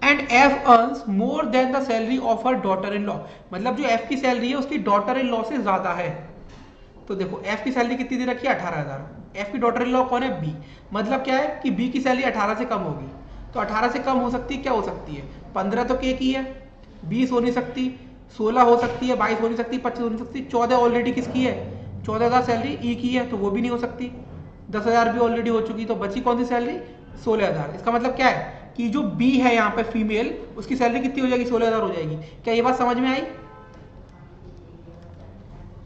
And F earns more than the salary of her daughter in law, मतलब जो एफ की सैलरी है उसकी डॉटर इन लॉ से ज्यादा है। तो देखो एफ की सैलरी कितनी दे रखी है? 18,000। एफ की डॉटर इन लॉ कौन है? बी। मतलब क्या है कि बी की सैलरी 18 से कम होगी। तो 18 से कम हो सकती है, क्या हो सकती है? 15 तो के की है, 20 हो नहीं सकती, 16 हो सकती है, 22 हो नहीं सकती, 25 हो नहीं सकती, 14 ऑलरेडी किसकी है? 14,000 सैलरी ई की है, तो वो भी नहीं हो सकती। 10,000 भी ऑलरेडी हो चुकी, तो बची कौन सी सैलरी? 16,000। इसका मतलब क्या है कि जो बी है यहाँ पे फीमेल, उसकी सैलरी कितनी हो जाएगी? 16,000 हो जाएगी। क्या ये बात समझ में आई?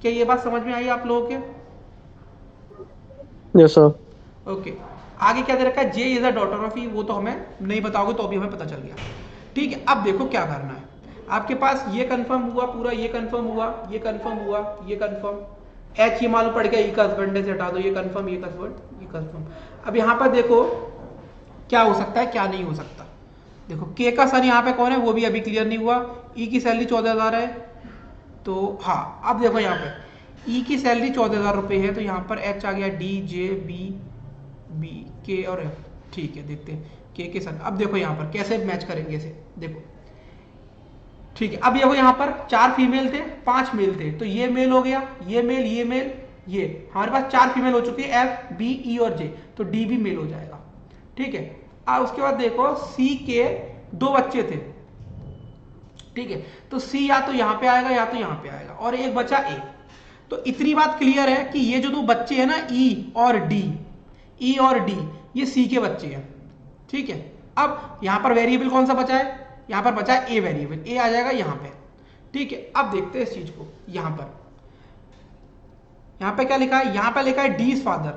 क्या ये बात समझ में आई आप लोगों के? Yes sir. ओके, आगे क्या दे रखा है? जे इज अ डॉटर ऑफ ई, वो तो हमें नहीं बताओगे तो भी हमें पता चल गया। ठीक है, अब देखो क्या करना है। आपके पास ये कंफर्म हुआ पूरा, ये कंफर्म हुआ, ये कंफर्म हुआ, ये कंफर्म, एच ये मालूम पड़ गया, ई का हस्बैंड से हटा दो, ये कंफर्म, ये कंफर्म, ये कंफर्म। अब यहाँ पर देखो क्या हो सकता है, क्या नहीं हो सकता। देखो के का सन यहाँ पे कौन है, वो भी अभी क्लियर नहीं हुआ। ई की सैलरी 14,000 है, तो हाँ अब देखो यहाँ पे ई की सैलरी 14,000 रुपये है, तो यहाँ पर एच आ गया, डी, जे, बी, के और एफ। ठीक है, देखते हैं के सन। अब देखो यहाँ पर कैसे मैच करेंगे इसे, देखो। ठीक है, अब देखो यहाँ पर 4 फीमेल थे, 5 मेल थे, तो ये मेल हो गया, ये मेल, ये मेल, ये हमारे पास 4 फीमेल हो चुकी है, एफ, बी, ई और जे, तो डी भी मेल हो जाएगा। ठीक है, अब उसके बाद देखो सी के 2 बच्चे थे। ठीक है, तो सी या तो यहाँ पे आएगा या तो यहाँ पे आएगा, और एक बचा ए। तो इतनी बात क्लियर है कि ये जो 2 बच्चे हैं ना, ई और डी, ई और डी, ये सी के बच्चे हैं। ठीक है, अब यहाँ पर वेरिएबल कौन सा बचा है? यहाँ पर बचा है ए वेरिएबल, ए आ जाएगा यहाँ पे। ठीक है, अब देखते हैं इस चीज को। यहाँ पे क्या लिखा है? यहाँ पे लिखा है डी फादर,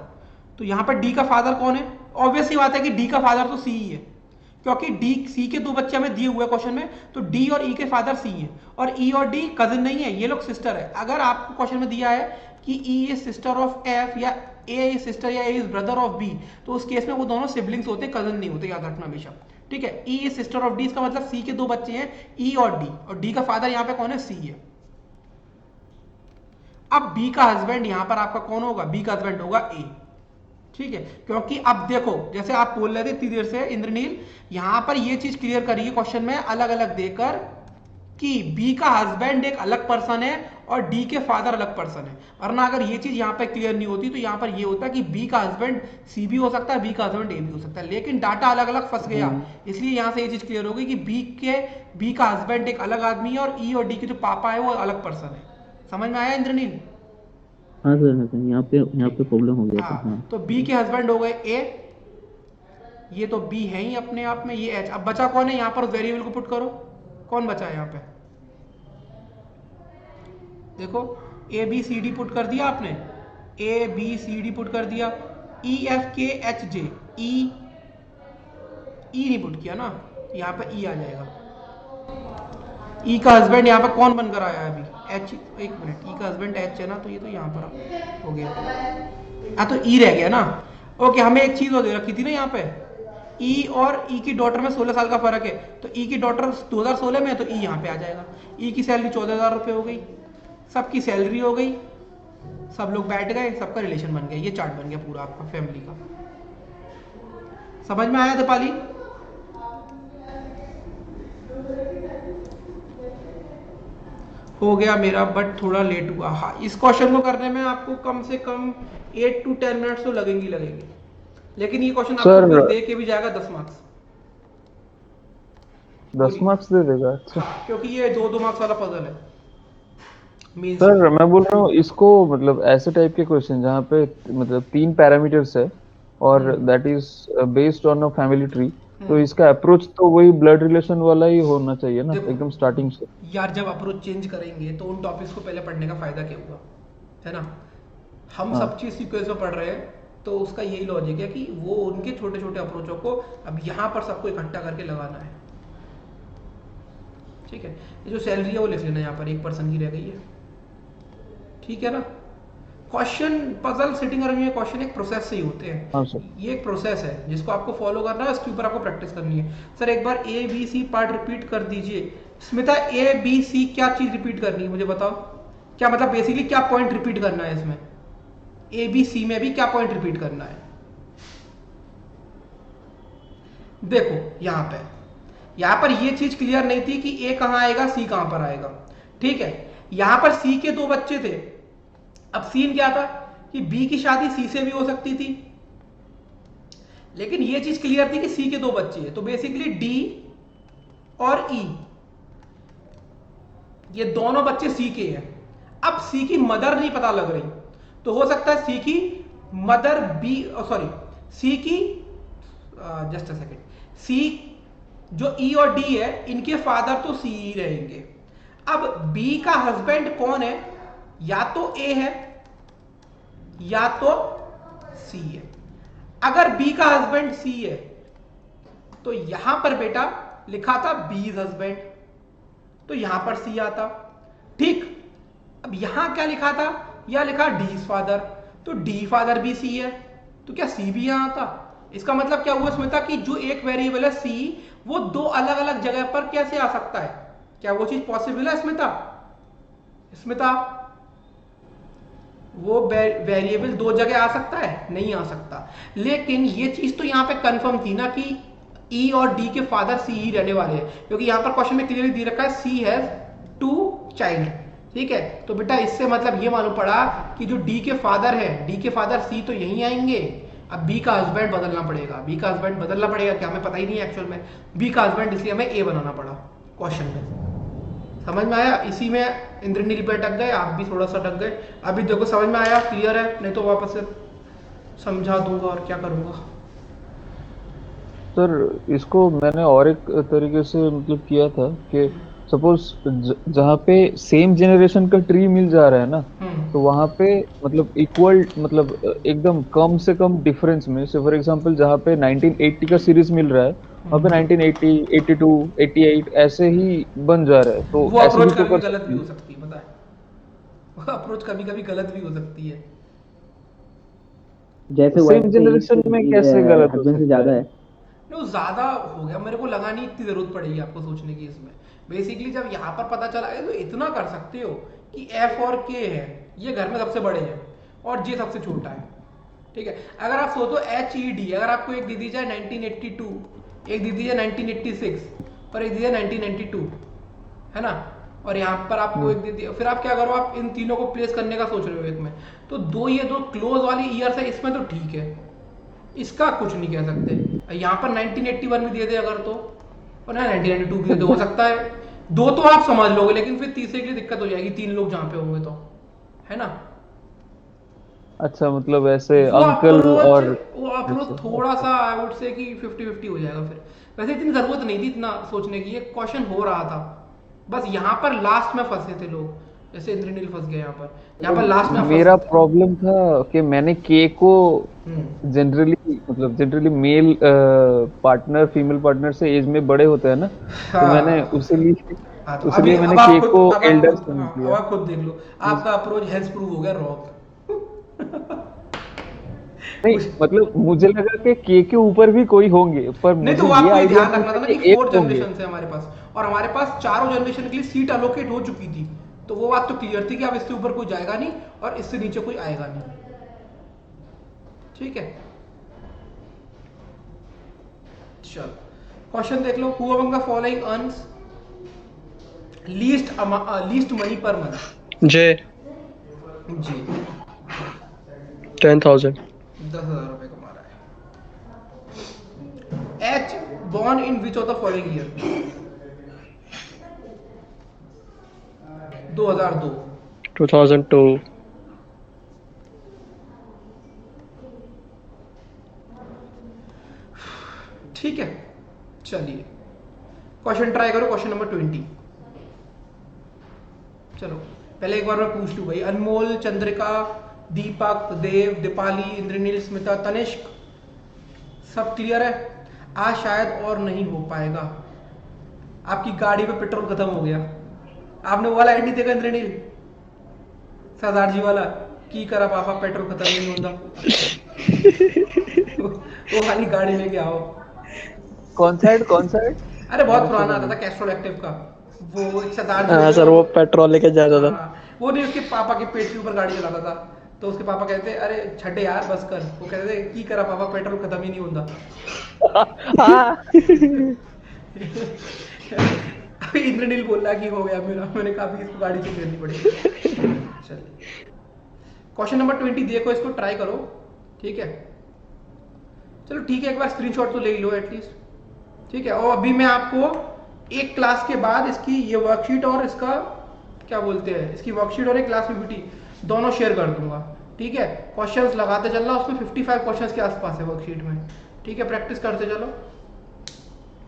तो यहाँ पर डी का फादर कौन है? ऑब्वियस ही बात है कि डी का फादर तो सी ही है, क्योंकि डी सी के 2 बच्चे हमें दिए हुए क्वेश्चन में, तो डी और ई के फादर सी है, और ई और डी कजिन नहीं है, ये लोग सिस्टर है। अगर आपको क्वेश्चन में दिया है कि ई इज सिस्टर ऑफ एफ या ए इज सिस्टर या ए इज ब्रदर ऑफ बी, तो उस केस में वो दोनों सिबलिंग्स होते, कजिन नहीं होते, याद रखना हमेशा। ठीक है, ई इज सिस्टर ऑफ डी, इसका मतलब सी के 2 बच्चे हैं, ई और डी का फादर यहाँ पे कौन है? सी है। अब बी का हस्बैंड यहाँ पर आपका कौन होगा? बी का हस्बैंड होगा ए। ठीक है, क्योंकि अब देखो जैसे आप बोल रहे थे इतनी देर से इंद्रनील, यहां पर ये चीज क्लियर करिए क्वेश्चन में अलग अलग देकर कि बी का हस्बैंड एक अलग पर्सन है और डी के फादर अलग पर्सन है। वरना अगर ये चीज यहां पर क्लियर नहीं होती तो यहां पर ये होता कि बी का हस्बैंड सी भी हो सकता है, बी का हस्बैंड ए भी हो सकता है, लेकिन डाटा अलग अलग फंस गया। इसलिए यहां से ये चीज क्लियर होगी कि बी का हस्बैंड एक अलग आदमी है और ई और डी के जो पापा है वो अलग पर्सन है। समझ में आया इंद्रनील? हाँ सर, यहाँ पे प्रॉब्लम हो गया था। हाँ, तो बी के हस्बैंड हो गए ए, ये तो बी है ही अपने आप में, ये एच। अब बचा कौन है यहाँ पर? वेरिएबल को पुट करो, कौन बचा है यहाँ पे? देखो A B C D put कर दिया आपने, A B C D put कर दिया, ई एफ के एच जे, ई नहीं पुट किया ना, यहाँ पे ई आ जाएगा। ई का हस्बैंड यहाँ पे कौन बनकर आया है अभी? एच। एक मिनट, ई का हस्बैंड एच है ना, तो ये तो यहाँ पर हो गया, हाँ तो ई रह गया ना। ओके, हमें एक चीज दे रखी थी ना यहाँ पे, ई और ई की डॉटर में 16 साल का फर्क है, तो ई की डॉटर 2016 में है, तो ई यहाँ पे आ जाएगा। ई की सैलरी 14,000 रुपये हो गई, सबकी सैलरी हो गई, सब लोग बैठ गए, सबका रिलेशन बन गया, ये चार्ट बन गया पूरा आपका फैमिली का। समझ में आया दीपाली? हो गया मेरा, बट थोड़ा लेट हुआ। हाँ, इस क्वेश्चन को करने में आपको कम से कम 8 to 10 मिनट्स तो लगेंगे, लेकिन ये क्वेश्चन आपको फिर दे के भी जाएगा 10 मार्क्स। 10 मार्क्स दे देगा? अच्छा, क्योंकि ये 2 मार्क्स वाला पजल है। सर मैं बोल रहा हूँ इसको, मतलब ऐसे टाइप के क्वेश्चन जहाँ पे मतलब 3 पैरामीटर्स है और that is based on a family tree, तो इसका अप्रोच तो वही ब्लड रिलेशन वाला ही होना चाहिए ना एकदम स्टार्टिंग से। यार जब अप्रोच चेंज करेंगे तो उन टॉपिक्स को पहले पढ़ने का फायदा क्या हुआ, है ना? हम सब चीज सीक्वेंस में पढ़ रहे हैं, तो उसका यही लॉजिक है कि वो उनके छोटे छोटे अप्रोचों को अब यहाँ पर सबको इकट्ठा करके लगाना है। ठीक है, ये जो सैलरी है वो लिख लेना यहाँ पर, 1 पर्सन की रह गई है। ठीक है ना? क्वेश्चन पजल सिटिंग अरेंजमेंट में क्वेश्चन एक प्रोसेस से ही होते हैं। हाँ सर। ये एक प्रोसेस है जिसको आपको फॉलो करना है, इसके ऊपर आपको प्रैक्टिस करनी है। सर एक बार A B C part repeat कर दीजिए। स्मिता ए बी सी क्या चीज रिपीट करनी है मुझे बताओ, क्या मतलब बेसिकली क्या पॉइंट रिपीट करना है इसमें, ए बी सी में भी क्या पॉइंट रिपीट करना है। देखो यहां पर ये चीज क्लियर नहीं थी कि ए कहां आएगा सी कहां पर आएगा, ठीक है। यहां पर सी के दो बच्चे थे, अब सीन क्या था कि बी की शादी सी से भी हो सकती थी, लेकिन ये चीज क्लियर थी कि सी के दो बच्चे हैं, तो बेसिकली डी और ई ये दोनों बच्चे सी के हैं। अब सी की मदर नहीं पता लग रही, तो हो सकता है सी की मदर बी, सॉरी सी की जस्ट अ सेकेंड, सी जो ई और डी है इनके फादर तो सी ही रहेंगे। अब बी का हस्बैंड कौन है, या तो ए है या तो सी है। अगर बी का हस्बैंड सी है तो यहां पर बेटा लिखा था बीज हस्बैंड, तो यहां पर सी आता, ठीक। अब यहां क्या लिखा था, यह लिखा डी फादर, तो डी फादर भी सी है, तो क्या सी भी यहां आता। इसका मतलब क्या हुआ स्मिता कि जो एक वेरिएबल है सी वो दो अलग अलग जगह पर कैसे आ सकता है, क्या वो चीज पॉसिबल है स्मिता? स्मिता वो वेरिएबल दो जगह आ सकता है, नहीं आ सकता। लेकिन ये चीज तो यहां पे कंफर्म थी ना कि ई और डी के फादर सी ही रहने वाले हैं, क्योंकि यहां पर क्वेश्चन में क्लियरली दे रखा है सी हैज 2 चाइल्ड, ठीक है। तो बेटा इससे मतलब ये मालूम पड़ा कि जो डी के फादर है, डी के फादर सी तो यहीं आएंगे। अब बी का हस्बैंड बदलना पड़ेगा, बी का हस्बैंड बदलना पड़ेगा, क्या हमें पता ही नहीं है एक्चुअल में बी का हस्बैंड, इसलिए हमें ए बनाना पड़ा क्वेश्चन में। समझ में आया? इसी में इंद्रनील पे अटक गए, आप भी थोड़ा सा अटक गए। अभी देखो समझ में आया, क्लियर है? नहीं तो वापस से समझा दूंगा और क्या करूंगा। सर इसको मैंने और एक तरीके से मतलब किया था कि सपोज जहाँ पे सेम जेनरेशन का ट्री मिल जा रहा है ना, तो वहाँ पे मतलब इक्वल मतलब एकदम कम से कम डिफरेंस में से फॉर एग्जांपल जहाँ पे 1980 का सीरीज मिल रहा है वहाँ पे 1980, 82, 88 ऐसे ही बन जा रहा है, तो वो ऐसे भी अप्रोच तो कभी कर गलत सकते भी हो हैं। सकती है, पता है? वो अप्रोच कभी कभी गलत भी हो सकती है। जैसे सेम वाइफ से जनरेशन में कैसे गलत हो हस्बैंड से सकता ज्यादा है? है। नहीं ज्यादा हो गया, मेरे को लगा नहीं इतनी जरूरत पड़ेगी आपको सोचने की इसमें। बेसिकली जब यहाँ पर पता चला तो इतना कर सकते हो कि एफ और के है ये घर में सबसे बड़े हैं और जे सबसे छोटा है, ठीक है। अगर आप सोचो एच ई डी, अगर आपको एक दे दी जाए 1982, एक दे दी जाए 1986 और एक दी जाए 1992, है ना, और यहाँ पर आपको एक दे दिया, फिर आप क्या करो, आप इन तीनों को प्लेस करने का सोच रहे हो एक में, तो ये दो क्लोज वाली ईयर्स है, इसमें तो ठीक है, इसका कुछ नहीं कह सकते। यहाँ पर 1981 भी दे दे अगर, तो और ना 1992 भी दे दे, हो सकता है। दो तो आप समझ लोगे, लेकिन फिर तीसरे के लिए दिक्कत हो जाएगी, तीन लोग जहाँ पे होंगे तो, है ना। अच्छा मतलब ऐसे वो अंकल अप्रोच और वो अप्रोच अच्छा, थोड़ा सा आई वुड से कि 50-50 हो जाएगा फिर। वैसे इतनी जरूरत नहीं थी इतना सोचने की, ये क्वेश्चन हो रहा था, बस यहाँ पर लास्ट में फंसे थे लोग, जैसे इंद्रनील फंस गए यहाँ पर लास्ट में मेरा फंसे थे। प्रॉब्लम था कि मैंने के को हम्म। Generally male partner female partner से एज में बड़े होते हैं ना, तो मैंने हाँ हाँ, तो अभी उसीलिए मैंने अब आप के खुद को अब आप एल्डर खुद समझ हाँ, अब लिया। आप खुद देख लो, आपका अप्रोच हेल्थ प्रूव हो गया रॉन्ग। नहीं मतलब मुझे लगा कि के ऊपर भी कोई होंगे, पर नहीं तो मुझे वो ये आपको ये आइडिया ध्यान नहीं रखना था था ना कि कि एक 4 होंगे। जनरेशन है हमारे पास, और हमारे पास चारों जनरेशन के लिए सीट अलोकेट हो चुकी थी, तो वो बात तो क्लियर थी कि अब इससे ऊपर कोई जाएगा नहीं और इससे नीचे कोई आएगा नहीं, ठीक है। चलो क्वेश्चन देख लो, who among the following earns least money per month? J G 10,000 10,000 रुपए कमा रहा है। H born in which of the following year? 2002। 2002 ठीक है, चलिए क्वेश्चन ट्राई करो, क्वेश्चन नंबर 20। चलो पहले एक बार मैं पूछ लूं भाई, अनमोल, चंद्रिका, दीपक, देव, दीपाली, इंद्रनील, स्मिता, तनिष्क, सब क्लियर है? आज शायद और नहीं हो पाएगा, आपकी गाड़ी पे पेट्रोल खत्म हो गया। आपने वो वाला एड नहीं देखा इंद्रनील, सरदार जी वाला? की करा पापा पेट्रोल खत्म ही नहीं होता। वो वाली गाड़ी लेके आओ। कौन सा ऐड, कौन सा ऐड? अरे बहुत मेरे को पुराना आता नहीं। था कैस्ट्रॉल एक्टिव का। वो एक सरदार जी हाँ होते सर, हैं वो पेट्रोल लेके जाता था। हाँ, वो नहीं उसके पापा के पेट के ऊपर गाड़ी चलाता था। तो उसके पापा कहते अरे छठे यार बस कर। वो कहते थे की करा पापा पेट्रोल खत्म ही नहीं होता। हाँ। अभी इंद्रनील बोल रहा है कि हो गया मेरा। मैंने कहा अभी इसको गाड़ी चेंज करनी पड़ेगी। चलिए क्वेश्चन नंबर 20 देखो, इसको ट्राई करो, ठीक है। चलो ठीक है, एक बार स्क्रीनशॉट तो ले लो एटलीस्ट, ठीक है। और अभी मैं आपको एक क्लास के बाद इसकी ये वर्कशीट और इसका क्या बोलते हैं, इसकी वर्कशीट और एक क्लास पीपीटी दोनों शेयर कर दूंगा, ठीक है। क्वेश्चंस लगाते चलना, उसमें 55 क्वेश्चंस के आसपास है वर्कशीट में, ठीक है। प्रैक्टिस करते चलो,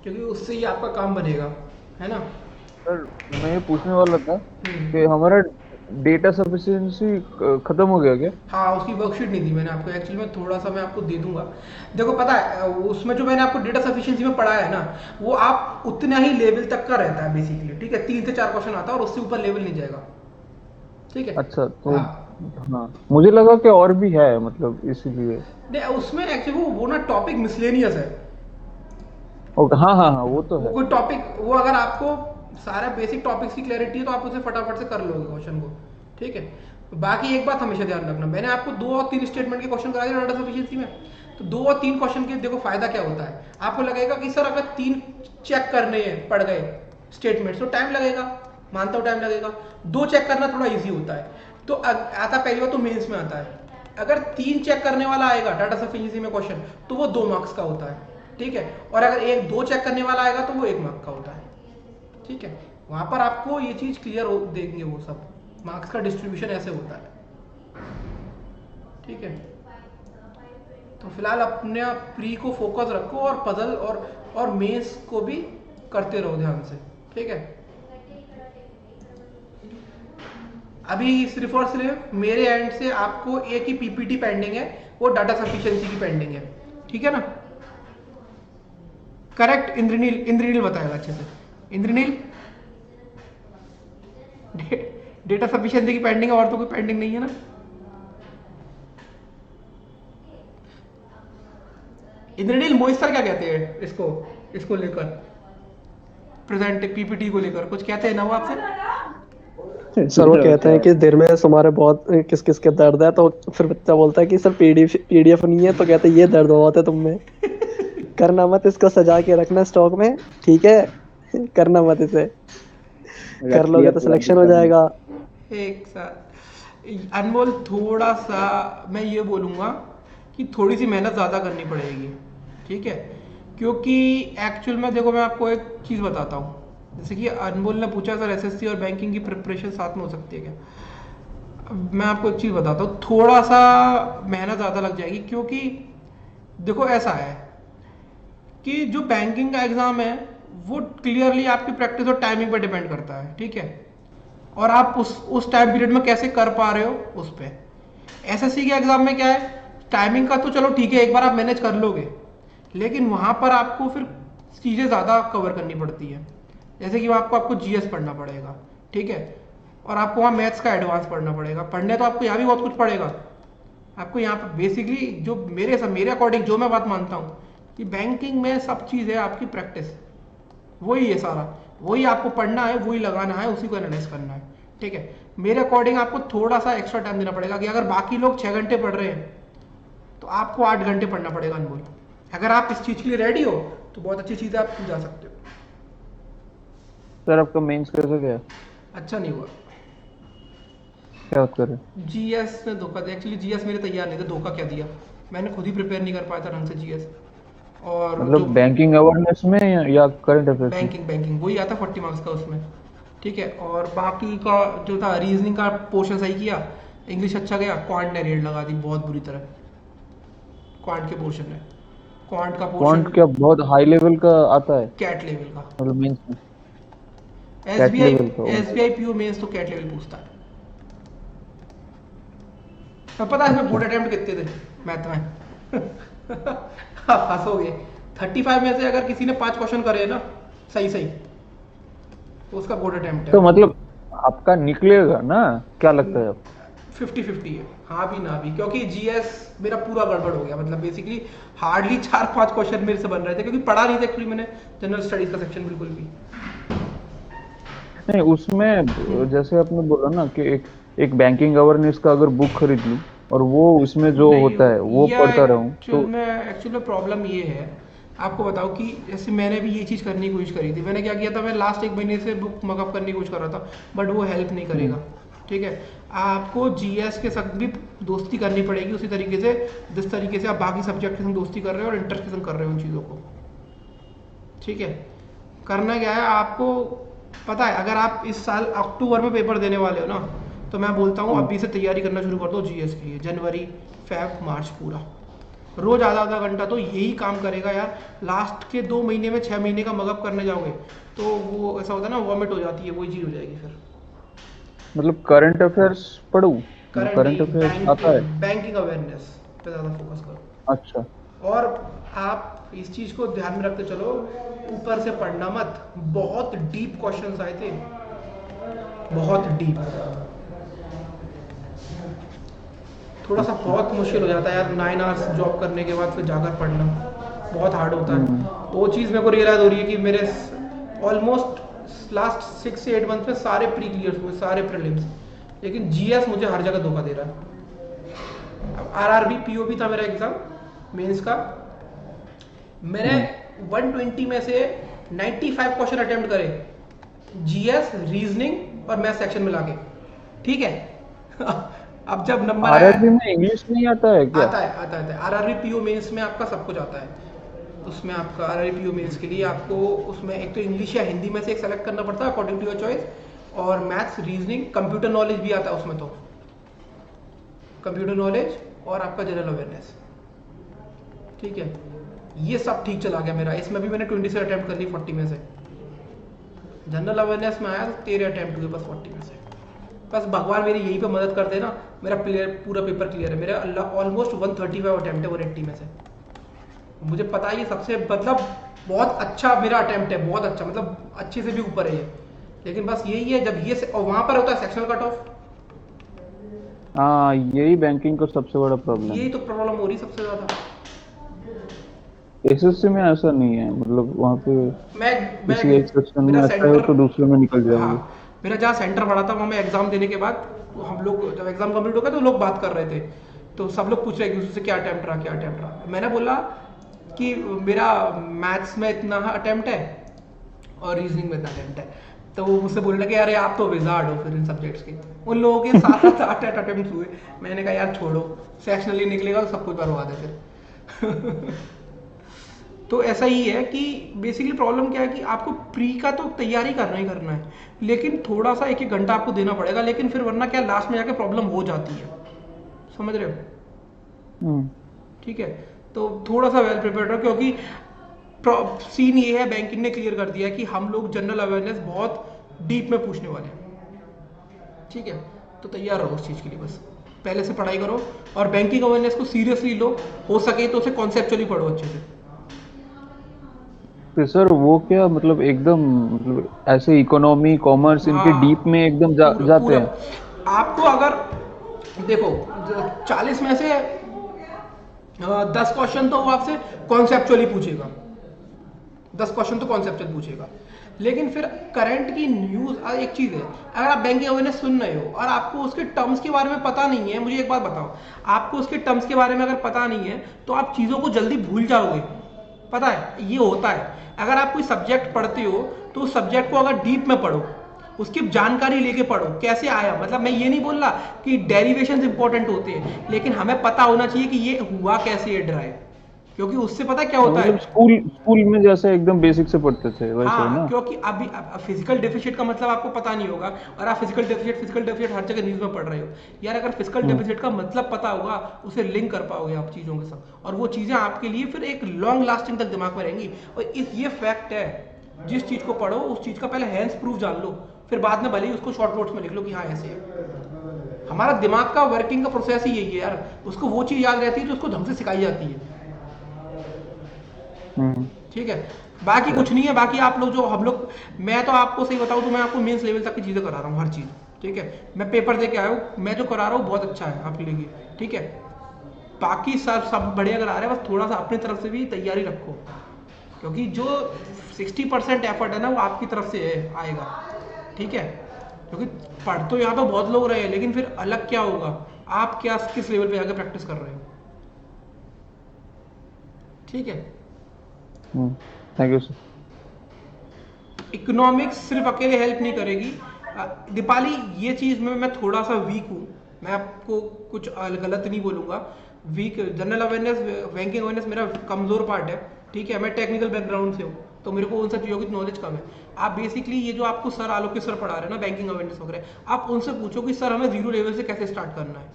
क्योंकि उससे ही आपका काम बनेगा, है ना। सर मैं ये पूछने वाला था हम्म। कि हमारा डेटा सफिशिएंसी खत्म हो गया क्या? हाँ, उसकी वर्कशीट नहीं दी मैंने आपको एक्चुअली में, थोड़ा सा मैं आपको दे दूंगा। देखो पता है उसमें जो मैंने आपको डेटा सफिशिएंसी में पढ़ाया है ना, वो आप उतना ही लेवल तक का रहता है बेसिकली, ठीक है। 3 से 4 क्वेश्चन आता है और उससे ऊपर लेवल नहीं जाएगा, ठीक है। अच्छा तो हाँ हाँ, मुझे लगा कि और भी है, मतलब इसीलिए। नहीं, उसमें एक्चुअली वो ना टॉपिक मिसलेनियस है। ओके, हाँ हाँ हाँ, वो तो वो है। कोई टॉपिक, वो अगर आपको सारा बेसिक टॉपिक्स की क्लैरिटी है तो आप उसे फटाफट से कर लोगे क्वेश्चन को, ठीक है। बाकी एक बात हमेशा ध्यान रखना, मैंने आपको 2 और 3 स्टेटमेंट के क्वेश्चन कराए थे डाटा सफिशिएंसी में, तो 2 और 3 क्वेश्चन के देखो फायदा क्या होता है। आपको लगेगा कि सर अगर 3 चेक करने हैं पड़ गए स्टेटमेंट तो टाइम लगेगा, मानता हूँ टाइम लगेगा। 2 चेक करना थोड़ा ईजी होता है। तो आता पहली बार तो मेंस में आता है। अगर 3 चेक करने वाला आएगा डाटा सफिशिएंसी में क्वेश्चन तो वो 2 मार्क्स का होता है, ठीक है। और अगर 1-2 चेक करने वाला आएगा तो वो 1 मार्क का होता है, ठीक है। वहां पर आपको ये चीज क्लियर हो देंगे, वो सब मार्क्स का डिस्ट्रीब्यूशन ऐसे होता है, ठीक है। तो फिलहाल अपने प्री को फोकस रखो और पजल और मेंस को भी करते रहो ध्यान से, ठीक है। अभी सिर्फ और सिर्फ मेरे एंड से आपको एक ही पीपीटी पेंडिंग है, वो डाटा सफिशिएंसी की पेंडिंग है, ठीक है ना। करेक्ट इंद्रनील, इंद्रनील बताएगा अच्छे से। इंद्रनील डेटा सफिशिएंसी की पेंडिंग है और तो कोई पेंडिंग नहीं है ना। इंद्रनील मोहित सर क्या कहते हैं इसको इसको लेकर, प्रेजेंट पीपीटी को लेकर कुछ कहते हैं ना वो आपसे? सर वो कहते हैं कि दिल में हमारे बहुत किस किस के दर्द है, तो फिर बच्चा बोलता है कि सर पीडीएफ नहीं है, तो कहते हैं ये दर्द बहुत है तुम में, करना मत, इसको सजा के रखना स्टॉक में, ठीक है। करना मत इसे, कर लोगे तो सिलेक्शन हो जाएगा। एक साथ अनमोल, थोड़ा सा मैं ये बोलूँगा कि थोड़ी सी मेहनत ज़्यादा करनी पड़ेगी, ठीक है। क्योंकि एक्चुअल में देखो मैं आपको एक चीज़ बताता हूँ, जैसे कि अनमोल ने पूछा सर एसएससी और बैंकिंग की प्रिपरेशन साथ में हो सकती है क्या। अब मैं आपको एक चीज़ बताता हूँ, थोड़ा सा मेहनत ज़्यादा लग जाएगी। क्योंकि देखो ऐसा है कि जो बैंकिंग का एग्ज़ाम है वो क्लियरली आपकी प्रैक्टिस और टाइमिंग पर डिपेंड करता है, ठीक है। और आप उस टाइम पीरियड में कैसे कर पा रहे हो उस पर। एसएससी के एग्जाम में क्या है, टाइमिंग का तो चलो ठीक है, एक बार आप मैनेज कर लोगे, लेकिन वहां पर आपको फिर चीज़ें ज़्यादा कवर करनी पड़ती है। जैसे कि आपको जीएस पढ़ना पड़ेगा, ठीक है। और आपको वहाँ मैथ्स का एडवांस पढ़ना पड़ेगा। पढ़ने तो आपको यहाँ भी बहुत कुछ पड़ेगा। आपको यहाँ पर बेसिकली जो मेरे अकॉर्डिंग जो मैं बात मानता हूँ कि बैंकिंग में सब चीज़ है आपकी प्रैक्टिस, वही है सारा, वही आपको पढ़ना है, वही लगाना है, उसी को एनालाइज करना है, ठीक है। मेरे अकॉर्डिंग आपको थोड़ा सा एक्स्ट्रा टाइम देना पड़ेगा कि अगर बाकी लोग 6 घंटे पढ़ रहे हैं तो आपको 8 घंटे पढ़ना पड़ेगा अनमोल। अगर आप इस चीज़ के लिए रेडी हो तो बहुत अच्छी चीज़ आप जा सकते हो। सर आपका मेंस कैसे गया? अच्छा नहीं हुआ। क्या बात कर रहे हैं? जीएस में धोखा दिया। एक्चुअली जीएस मेरे तैयार नहीं था, धोखा क्या दिया, मैंने खुद ही प्रिपेयर नहीं कर पाया था ढंग से जीएस। और मतलब बैंकिंग अवेयरनेस में या करंट अफेयर्स में? बैंकिंग वही आता 40 मार्क्स का उसमें, ठीक है। और बाकी का जो था रीजनिंग का पोर्शन सही किया, इंग्लिश अच्छा गया, क्वांट ने रेड लगा दी बहुत बुरी तरह। क्वांट के पोर्शन है, क्वांट का पोर्शन क्वांट क्या बहुत हाई लेवल का आता है कैट लेवल का। मतलब मेंस में? एसबीआई लेवल का, एसबीआई पीओ मेंस तो कैट लेवल पूछता है। अब पता है इसमें बोर्ड अटेम्प्ट कितने थे मैथ में? आप हंसोगे, 35 में से अगर किसी ने 5 क्वेश्चन करे ना सही तो उसका बोर्ड अटेम्प्ट है। तो मतलब आपका निकलेगा ना, क्या लगता है आपको? 50-50 है, हाँ भी ना भी, क्योंकि जीएस मेरा पूरा गड़बड़ हो गया, मतलब बेसिकली हार्डली 4-5 क्वेश्चन मेरे से बन रहे थे, क्योंकि पढ़ा नहीं था एक्चुअली मैंने जनरल स्टडीज का सेक्शन बिल्कुल भी। नहीं उसमें जैसे आपने बोला ना कि एक बैंकिंग अवेयरनेस का अगर बुक खरीद लूं और वो उसमें जो नहीं, होता है वो या पढ़ता रहूं तो एक्चुअल में प्रॉब्लम ये है, आपको बताओ कि जैसे मैंने भी ये चीज़ करने की कोशिश करी थी, मैंने क्या किया था, मैं लास्ट 1 महीने से बुक मगअप करने की कोशिश कर रहा था, बट वो हेल्प नहीं करेगा। ठीक है, आपको जीएस के साथ भी दोस्ती करनी पड़ेगी उसी तरीके से जिस तरीके से आप बाकी सब्जेक्ट के संग दोस्ती कर रहे हो और इंटर के संग कर रहे हो उन चीज़ों को। ठीक है, करना क्या है आपको पता है, अगर आप इस साल अक्टूबर में पेपर देने वाले हो ना, तो मैं बोलता हूँ अभी से तैयारी करना शुरू कर दो जीएस के लिए। जनवरी, फेब, मार्च पूरा रोज आधा घंटा तो यही काम करेगा यार। लास्ट के 2 महीने में 6 महीने का मगअप करने जाओगे तो वो ऐसा होता है ना, वॉमिट हो जाती है, वही चीज़ हो जाएगी फिर। मतलब करंट अफेयर्स पढूं, करंट करंट नहीं, अफेयर्स आता है। बैंकिंग अवेयरनेस पे ज़्यादा फोकस करो। अच्छा और आप इस चीज़ को ध्यान में रखते चलो, ऊपर से पढ़ना मत, बहुत डीप क्वेश्चंस आए थे, बहुत डीप। थोड़ा सा बहुत मुश्किल हो जाता है यार 9 आवर्स जॉब करने के बाद फिर जाकर पढ़ना, बहुत हार्ड होता है। तो वो चीज़ मेरे को रियलाइज हो रही है कि मेरे ऑलमोस्ट लास्ट 6 से 8 मंथ में सारे प्री क्लियर हुए, सारे प्रीलिम्स, लेकिन जीएस मुझे हर जगह धोखा दे रहा है। अब आरआरबी पीओबी था मेरा एग्जाम मेंस का, मैंने 120 में से 95 क्वेश्चन अटेम्प्ट करे, जीएस, रीजनिंग और मैथ सेक्शन में लाके। ठीक है अब जब नंबर आया, आरआरबी में इंग्लिश नहीं आता है क्या? आता है आरआरबी पीओ मेंस में आपका सब कुछ आता है। उसमें आपका आरआरबी पीओ मेंस के लिए आपको उसमें एक तो इंग्लिश या हिंदी में से एक सेलेक्ट करना पड़ता है अकॉर्डिंग टू योर चॉइस, और मैथ्स, रीजनिंग, कंप्यूटर नॉलेज भी आता है उसमें, तो कंप्यूटर नॉलेज और आपका जनरल अवेयरनेस। ठीक है, ये सब ठीक चला गया मेरा, इसमें भी मैंने 20 से अटेम्प्ट कर ली 40 में से। जनरल अवेयरनेस में आया तो 13 अटेम्प्ट हुए बस 40 में से। बस भगवान मेरी यहीं पे मदद कर देना, मेरा पूरा पेपर क्लियर है। मेरा ऑलमोस्ट 135 अटेम्प्ट है 180 में से। मुझे पता है ये सबसे मतलब बहुत अच्छा मेरा अटेम्प्ट है, बहुत अच्छा, मतलब अच्छे से भी ऊपर है ये, लेकिन बस यही है जब ये और वहां पर होता है सेक्शनल कट ऑफ, हाँ यही बैंकिंग का सबसे बड़ा प्रॉब्लम यही है। तो प्रॉब्लम हो रही सबसे ज्यादा। एसएससी में ऐसा नहीं है, मतलब वहाँ पे मैं किसी एक सेक्शन में मेरा अच्छा है सेंटर, तो दूसरे में निकल जाओगे। हाँ मेरा जहाँ सेंटर पड़ा था वहाँ मैं एग्जाम देने के बाद हम लोग जब एग्जाम कंप्लीट हो गया तो लोग बात कर रहे थे, तो सब लोग पूछ रहे हैं कि उससे क्या अटेम्प्ट रहा, क्या अटेम्प्ट रहा। मैंने बोला कि मेरा मैथ्स में इतना अटेम्प्ट है और रीजनिंग में इतना अटेम्प्ट है, तो वो मुझसे बोलने लगे अरे आप तो विजार्ड हो फिर इन सब्जेक्ट्स के। उन लोगों के 7-8 अटेम्प्ट हुए। मैंने कहा यार छोड़ो, सेक्शनली निकलेगा तो सब कुछ बर्बाद है फिर तो ऐसा ही है कि बेसिकली प्रॉब्लम क्या है कि आपको प्री का तो तैयारी करना ही करना है, लेकिन थोड़ा सा 1-1 घंटा आपको देना पड़ेगा, लेकिन फिर वरना क्या लास्ट में जाके प्रॉब्लम हो जाती है, समझ रहे हो? ठीक है, तो थोड़ा सा वेल प्रिपेयर्ड रहो, क्योंकि सीन ये है बैंकिंग ने क्लियर कर दिया है कि हम लोग जनरल अवेयरनेस बहुत डीप में पूछने वाले हैं। ठीक है, तो तैयार रहो उस चीज़ के लिए, बस पहले से पढ़ाई करो और बैंकिंग अवेयरनेस को सीरियसली लो, हो सके तो उसे कॉन्सेप्चुअली पढ़ो अच्छे से। तो सर वो क्या मतलब एकदम मतलब ऐसे इकोनॉमी कॉमर्स इनके हाँ, डीप में एकदम जाते हैं? आपको अगर देखो 40 में से 10 क्वेश्चन तो वो आपसे कॉन्सेप्चुअली पूछेगा, 10 क्वेश्चन तो कॉन्सेप्चुअल पूछेगा, लेकिन फिर करंट की न्यूज़ एक चीज़ है, अगर आप बैंकिंग अवेयरनेस सुन रहे हो और आपको उसके टर्म्स के बारे में पता नहीं है, मुझे एक बात बताओ, आपको उसके टर्म्स के बारे में अगर पता नहीं है तो आप चीज़ों को जल्दी भूल जाओगे। पता है ये होता है, अगर आप कोई सब्जेक्ट पढ़ते हो तो उस सब्जेक्ट को अगर डीप में पढ़ो, उसकी जानकारी लेके पढ़ो कैसे आया, मतलब मैं ये नहीं बोल रहा कि डेरिवेशंस इंपॉर्टेंट होते हैं, लेकिन हमें पता होना चाहिए कि ये हुआ कैसे ये ड्राइव, क्योंकि उससे पता क्या होता है, मतलब स्कूल में जैसे एकदम बेसिक से पढ़ते थे वैसे है हाँ ना? क्योंकि अभी फिजिकल डेफिसिट का मतलब आपको पता नहीं होगा, और आप फिजिकल डेफिसिट हर जगह न्यूज़ में पढ़ रहे हो यार। अगर फिजिकल डेफिसिट का मतलब पता होगा, उसे लिंक कर पाओगे आप चीज़ों के साथ, और वो चीज़ें आपके लिए फिर एक लॉन्ग लास्टिंग तक दिमाग में रहेंगी। और ये फैक्ट है, जिस चीज़ को पढ़ो उस चीज़ का पहले हैंड्स प्रूफ जान लो, फिर बाद में भले ही उसको शॉर्ट नोट्स में लिख लो कि हाँ ऐसे है। हमारा दिमाग का वर्किंग का प्रोसेस ही यही है यार, उसको वो चीज़ याद रहती है जो उसको ढंग से सिखाई जाती है। ठीक है, बाकी कुछ नहीं है। बाकी आप लोग जो हम लोग, मैं तो आपको सही बताऊँ तो मैं आपको मेंस लेवल तक की चीज़ें करा रहा हूँ, हर चीज़, ठीक है। मैं पेपर दे के आया हूँ, मैं जो करा रहा हूँ बहुत अच्छा है आपके लिए, ठीक है। बाकी सब बढ़िया करा रहे हैं, बस थोड़ा सा अपनी तरफ से भी तैयारी रखो, क्योंकि जो 60% एफर्ट है ना वो आपकी तरफ से आएगा, ठीक है। क्योंकि पढ़ तो यहाँ पे बहुत लोग रहे हैं, लेकिन फिर अलग क्या होगा, आप क्या किस लेवल पे आके प्रैक्टिस कर रहे हो, ठीक है। Thank you sir. इकोनॉमिक्स सिर्फ अकेले हेल्प नहीं करेगी। दीपाली, ये चीज़ में मैं थोड़ा सा वीक हूँ, मैं आपको कुछ गलत नहीं बोलूँगा। Weak general awareness, banking awareness मेरा कमज़ोर पार्ट है, ठीक है। मैं टेक्निकल बैकग्राउंड से हूँ, तो मेरे को उन सब चीज़ों की नॉलेज कम है। आप बेसिकली ये जो आपको सर आलोक सर पढ़ा रहे हैं ना बैंकिंग अवेयरनेस वगैरह, आप उनसे पूछो कि सर हमें जीरो लेवल से कैसे स्टार्ट करना है,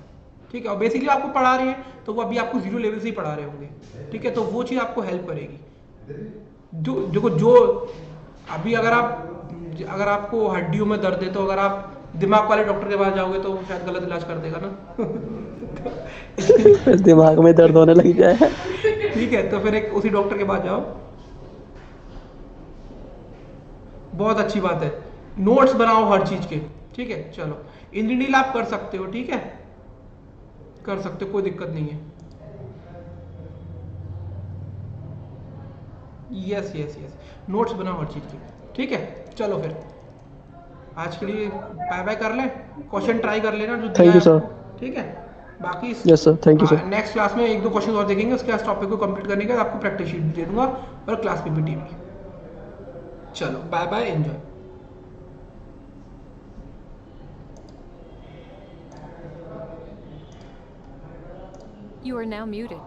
ठीक है। और बेसिकली आपको पढ़ा रहे हैं तो वो अभी आपको जीरो लेवल से ही पढ़ा रहे होंगे, ठीक है। तो वो चीज़ आपको हेल्प करेगी। जो देखो, जो अभी अगर आपको हड्डियों में दर्द है, तो अगर आप दिमाग वाले डॉक्टर के पास जाओगे तो वो शायद गलत इलाज कर देगा ना। फिर दिमाग में दर्द होने लग जाए। ठीक है, तो फिर एक उसी डॉक्टर के पास जाओ, बहुत अच्छी बात है। नोट्स बनाओ हर चीज के, ठीक है। चलो, इंद्रनील आप कर सकते हो, ठीक है, कर सकते हो, कोई दिक्कत नहीं है। यस यस यस, नोट्स बनाओ हर चीज के, ठीक है। चलो फिर आज के लिए बाय बाय कर लें, क्वेश्चन ट्राई कर लेना जो दिया थैंक है यू सर। आपको, ठीक है। बाकी yes sir, thank you sir. Next class में एक दो क्वेश्चन और देखेंगे, उसके बाद टॉपिक को कंप्लीट करने के बाद आपको प्रैक्टिस शीट भी दे दूंगा और क्लास पीपीटी भी। चलो bye bye, enjoy. You are now muted.